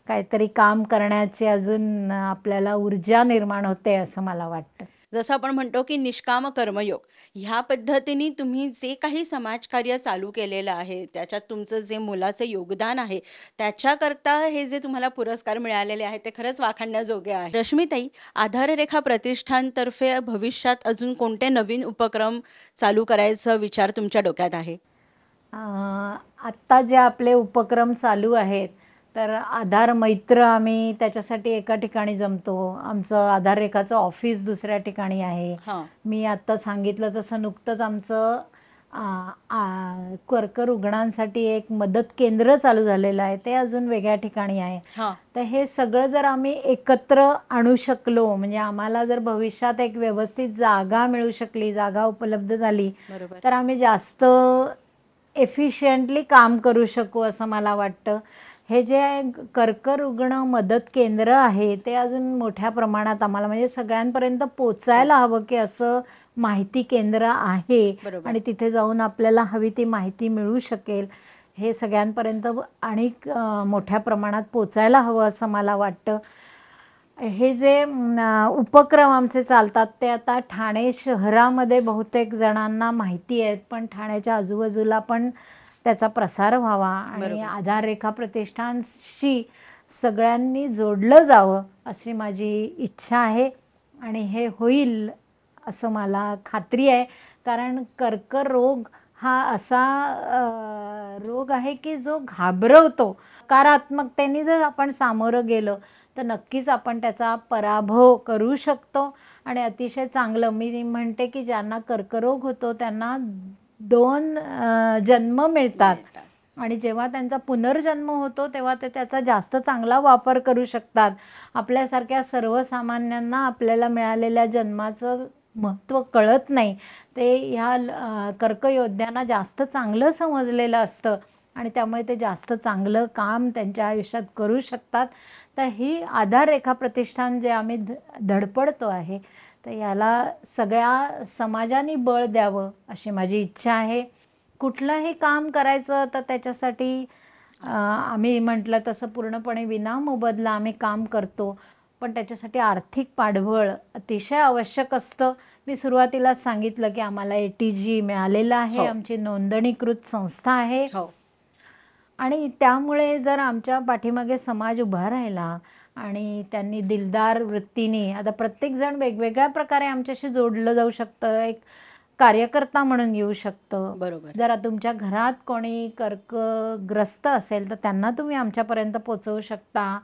काहीतरी काम करण्याची अजून आपल्याला ऊर्जा निर्माण होते असं मला वाटतं. जसं आपण म्हणतो की निष्काम कर्मयोग, ह्या पद्धतीने तुम्ही जे काही समाजकार्य चालू केलेलं आहे, त्याच्यात तुमचं जे मोलाचं योगदान आहे, त्याच्याकरता हे जे तुम्हाला पुरस्कार मिळालेले आहेत ते खरंच वाखाणण्याजोगे आहे. रश्मीताई, आधाररेखा प्रतिष्ठानतर्फे भविष्यात अजून कोणते नवीन उपक्रम चालू करायचा विचार तुमच्या डोक्यात आहे? आत्ता जे आपले उपक्रम चालू आहेत तर आधार मैत्र आम्ही त्याच्यासाठी एका ठिकाणी जमतो. आमचं आधार रेखाचं ऑफिस दुसऱ्या ठिकाणी आहे. हां. मी आत्ता सांगितलं तसं नुकतंच आमचं कर्करुग्णांसाठी एक मदत केंद्र चालू झालेलं आहे. ते अजून वेगळ्या ठिकाणी आहे. हां. तर हे सगळं जर आम्ही एकत्र आणू शकलो, म्हणजे आम्हाला जर भविष्यात एक व्यवस्थित जागा मिळू शकली, जागा उपलब्ध झाली, बरोबर. तर आम्ही जास्त एफिशियंटली काम करू शकू असं मला वाटतं. हे जे कर्करुग्ण मदत केंद्र आहे ते अजून मोठ्या प्रमाणात आम्हाला म्हणजे सगळ्यांपर्यंत पोचायला हवं की असं माहिती केंद्र आहे बरोबर. आणि तिथे जाऊन आपल्याला हवी ती माहिती मिळू शकेल. हे सगळ्यांपर्यंत आणि मोठ्या प्रमाणात पोचायला हवं असं मला वाटतं. हे जे उपक्रम आमचे चालतात ते आता ठाणे शहरामध्ये बहुतेक जणांना माहिती आहेत, पण ठाण्याच्या आजूबाजूला पण त्याचा प्रसार व्हावा आणि बरोबर. आधार रेखा प्रतिष्ठानशी सगळ्यांनी जोडलं जावं अशी माझी इच्छा आहे आणि हे होईल असं मला खात्री आहे. कारण कर्करोग हा असा रोग आहे की जो घाबरवतो. सकारात्मकतेने जर आपण सामोरं गेलो तर नक्कीच आपण त्याचा पराभव करू शकतो आणि अतिशय चांगलं मी म्हणते की ज्यांना कर्करोग होतो त्यांना 2 जन्म मिळतात आणि जेव्हा त्यांचा पुनर्जन्म होतो तेव्हा ते त्याचा जास्त चांगला वापर करू शकतात. आपल्यासारख्या सर्वसामान्यांना आपल्याला मिळालेल्या जन्माचं महत्त्व कळत नाही. ते ह्या कर्कयोद्ध्यांना जास्त चांगलं समजलेलं असतं आणि त्यामुळे ते जास्त चांगलं काम त्यांच्या आयुष्यात करू शकतात. तर ही आधार रेखा प्रतिष्ठान जे आम्ही धडपडतो आहे तर याला सगळ्या समाजाने बळ द्यावं अशी माझी इच्छा आहे. कुठलंही काम करायचं तर त्याच्यासाठी आम्ही म्हटलं तसं पूर्णपणे विनामोबदला आम्ही काम करतो, पण त्याच्यासाठी आर्थिक पाठबळ अतिशय आवश्यक असतं. मी सुरुवातीलाच सांगितलं की आम्हाला ATG मिळालेलं आहे. हो. आमची नोंदणीकृत संस्था आहे हो. आणि त्यामुळे जर आमच्या पाठीमागे समाज उभा राहिला आणि त्यांनी दिलदार वृत्तीने आता प्रत्येकजण वेगवेगळ्या प्रकारे आमच्याशी जोडलं जाऊ शकतं. एक कार्यकर्ता म्हणून येऊ शकतं. बरोबर. जर तुमच्या घरात कोणी कर्कग्रस्त असेल तर त्यांना तुम्ही आमच्यापर्यंत पोचवू शकता.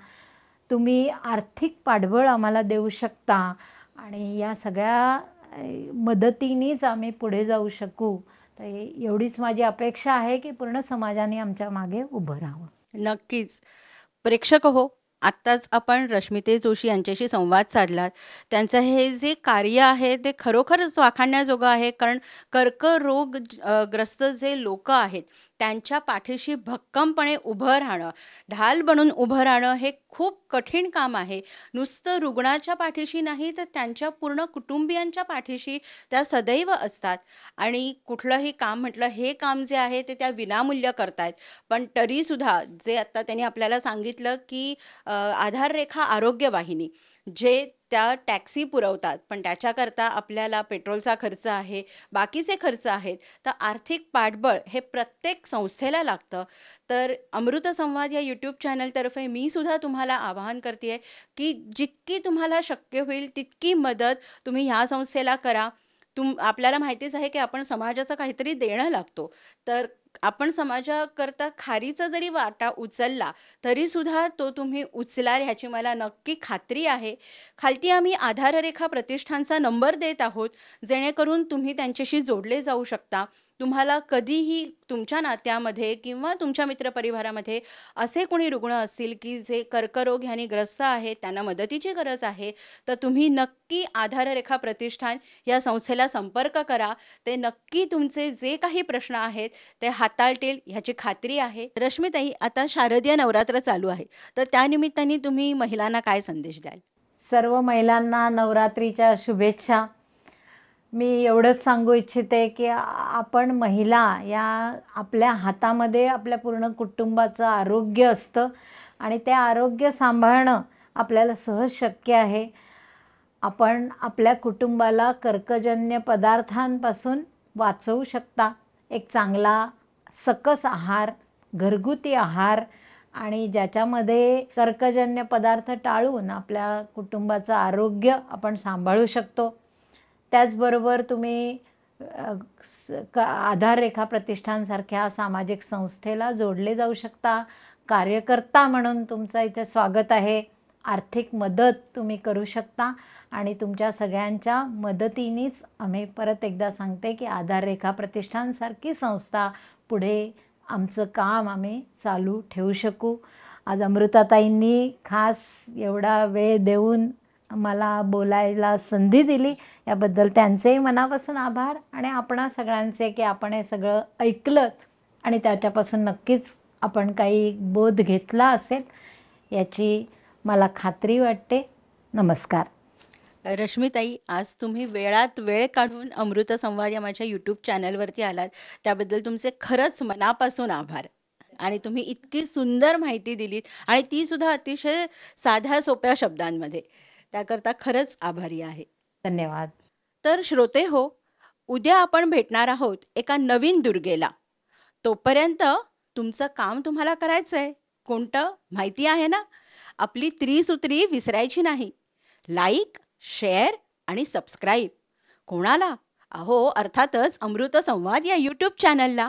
तुम्ही आर्थिक पाठबळ आम्हाला देऊ शकता आणि या सगळ्या मदतीनेच आम्ही पुढे जाऊ शकू. तर एवढीच माझी अपेक्षा आहे की पूर्ण समाजाने आमच्या मागे उभं राहावं. नक्कीच. प्रेक्षक हो, आत्ताच आपण रश्मिते जोशी यांच्याशी संवाद साधलात. त्यांचं हे जे कार्य आहे ते खरोखरच वाखाणण्याजोगं आहे. कारण कर्करोग ग्रस्त जे लोक आहेत त्यांच्या पाठीशी भक्कमपणे उभं राहणं, ढाल बनून उभं राहणं हे खूप कठीण काम आहे. नुसतं रुग्णाच्या पाठीशी नाही तर त्यांच्या पूर्ण कुटुंबियांच्या पाठीशी त्या सदैव असतात आणि कुठलंही काम म्हटलं हे काम जे आहे ते त्या विनामूल्य करतायत. पण तरीसुद्धा जे आत्ता त्यांनी आपल्याला सांगितलं की आधार रेखा आरोग्य वाहिनी जे त्या टॅक्सी पुरवतात, पण त्याच्याकरता आपल्याला पेट्रोलचा खर्च आहे, बाकीचे खर्च आहेत. तर आर्थिक पाठबळ हे प्रत्येक संस्थेला लागतं. तर अमृतसंवाद या यूट्यूब चॅनलतर्फे मी सुद्धा तुम्हाला आवाहन करते आहे की जितकी तुम्हाला शक्य होईल तितकी मदत तुम्ही ह्या संस्थेला करा. आपल्याला माहितीच आहे की आपण समाजाचं काहीतरी देणं लागतो. तर आपण समाजाकरता खारीचा जरी वाटा उचलला तरीसुद्धा तो तुम्ही उचलाल ह्याची मला नक्की खात्री आहे. खालती आम्ही आधाररेखा प्रतिष्ठानचा नंबर देत आहोत जेणेकरून तुम्ही त्यांच्याशी जोडले जाऊ शकता. तुम्हाला कधीही तुमच्या नात्यामध्ये किंवा तुमच्या मित्रपरिवारामध्ये असे कोणी रुग्ण असतील की जे कर्करोग ह्यानी ग्रस्त आहेत, त्यांना मदतीची गरज आहे, तर तुम्ही नक्की आधाररेखा प्रतिष्ठान या संस्थेला संपर्क करा. ते नक्की तुमचे जे काही प्रश्न आहेत ते हाताळतील ह्याची खात्री आहे. रश्मीताई, आता शारदीय नवरात्र चालू आहे, तर त्यानिमित्ताने तुम्ही महिलांना काय संदेश द्याल? सर्व महिलांना नवरात्रीच्या शुभेच्छा. मी एवढंच सांगू इच्छिते की आपण महिला या आपल्या हातामध्ये आपल्या पूर्ण कुटुंबाचं आरोग्य असतं आणि ते आरोग्य सांभाळणं आपल्याला सहज शक्य आहे. आपण आपल्या कुटुंबाला कर्कजन्य पदार्थांपासून वाचवू शकता. एक चांगला सकस आहार, घरगुती आहार आणि ज्याच्यामध्ये कर्कजन्य पदार्थ टाळून आपल्या कुटुंबाचं आरोग्य आपण सांभाळू शकतो. त्याचबरोबर तुम्ही आधाररेखा प्रतिष्ठानसारख्या सामाजिक संस्थेला जोडले जाऊ शकता. कार्यकर्ता म्हणून तुमचं इथे स्वागत आहे. आर्थिक मदत तुम्ही करू शकता आणि तुमच्या सगळ्यांच्या मदतीनेच आम्ही परत एकदा सांगते की आधाररेखा प्रतिष्ठानसारखी संस्था पुढे आमचं काम आम्ही चालू ठेवू शकू. आज अमृताताईंनी खास एवढा वेळ देऊन मला बोलायला संधी दिली, याबद्दल त्यांचेही मनापासून आभार आणि आपणा सगळ्यांचे की आपण हे सगळं ऐकलं आणि त्याच्यापासून नक्कीच आपण काही बोध घेतला असेल याची मला खात्री वाटते. नमस्कार. रश्मीताई, आज तुम्ही वेळात वेळ काढून अमृत संवाद या माझ्या यूट्यूब चॅनलवरती आलात, त्याबद्दल तुमचे खरंच मनापासून आभार. आणि तुम्ही इतकी सुंदर माहिती दिलीत आणि ती सुद्धा अतिशय साध्या सोप्या शब्दांमध्ये. त्याकरता खरंच आभारी आहे. धन्यवाद. तर श्रोते हो, उद्या आपण भेटणार आहोत एका नवीन दुर्गेला. तोपर्यंत तुमचं काम तुम्हाला करायचं आहे. कोणतं माहिती आहे ना? आपली त्रिसूत्री विसरायची नाही. लाईक, शेअर आणि सबस्क्राईब. कोणाला? अहो, अर्थातच अमृत संवाद या यूट्यूब चॅनलला.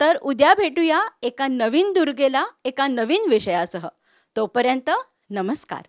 तर उद्या भेटूया एका नवीन दुर्गेला, एका नवीन विषयासह. तोपर्यंत नमस्कार.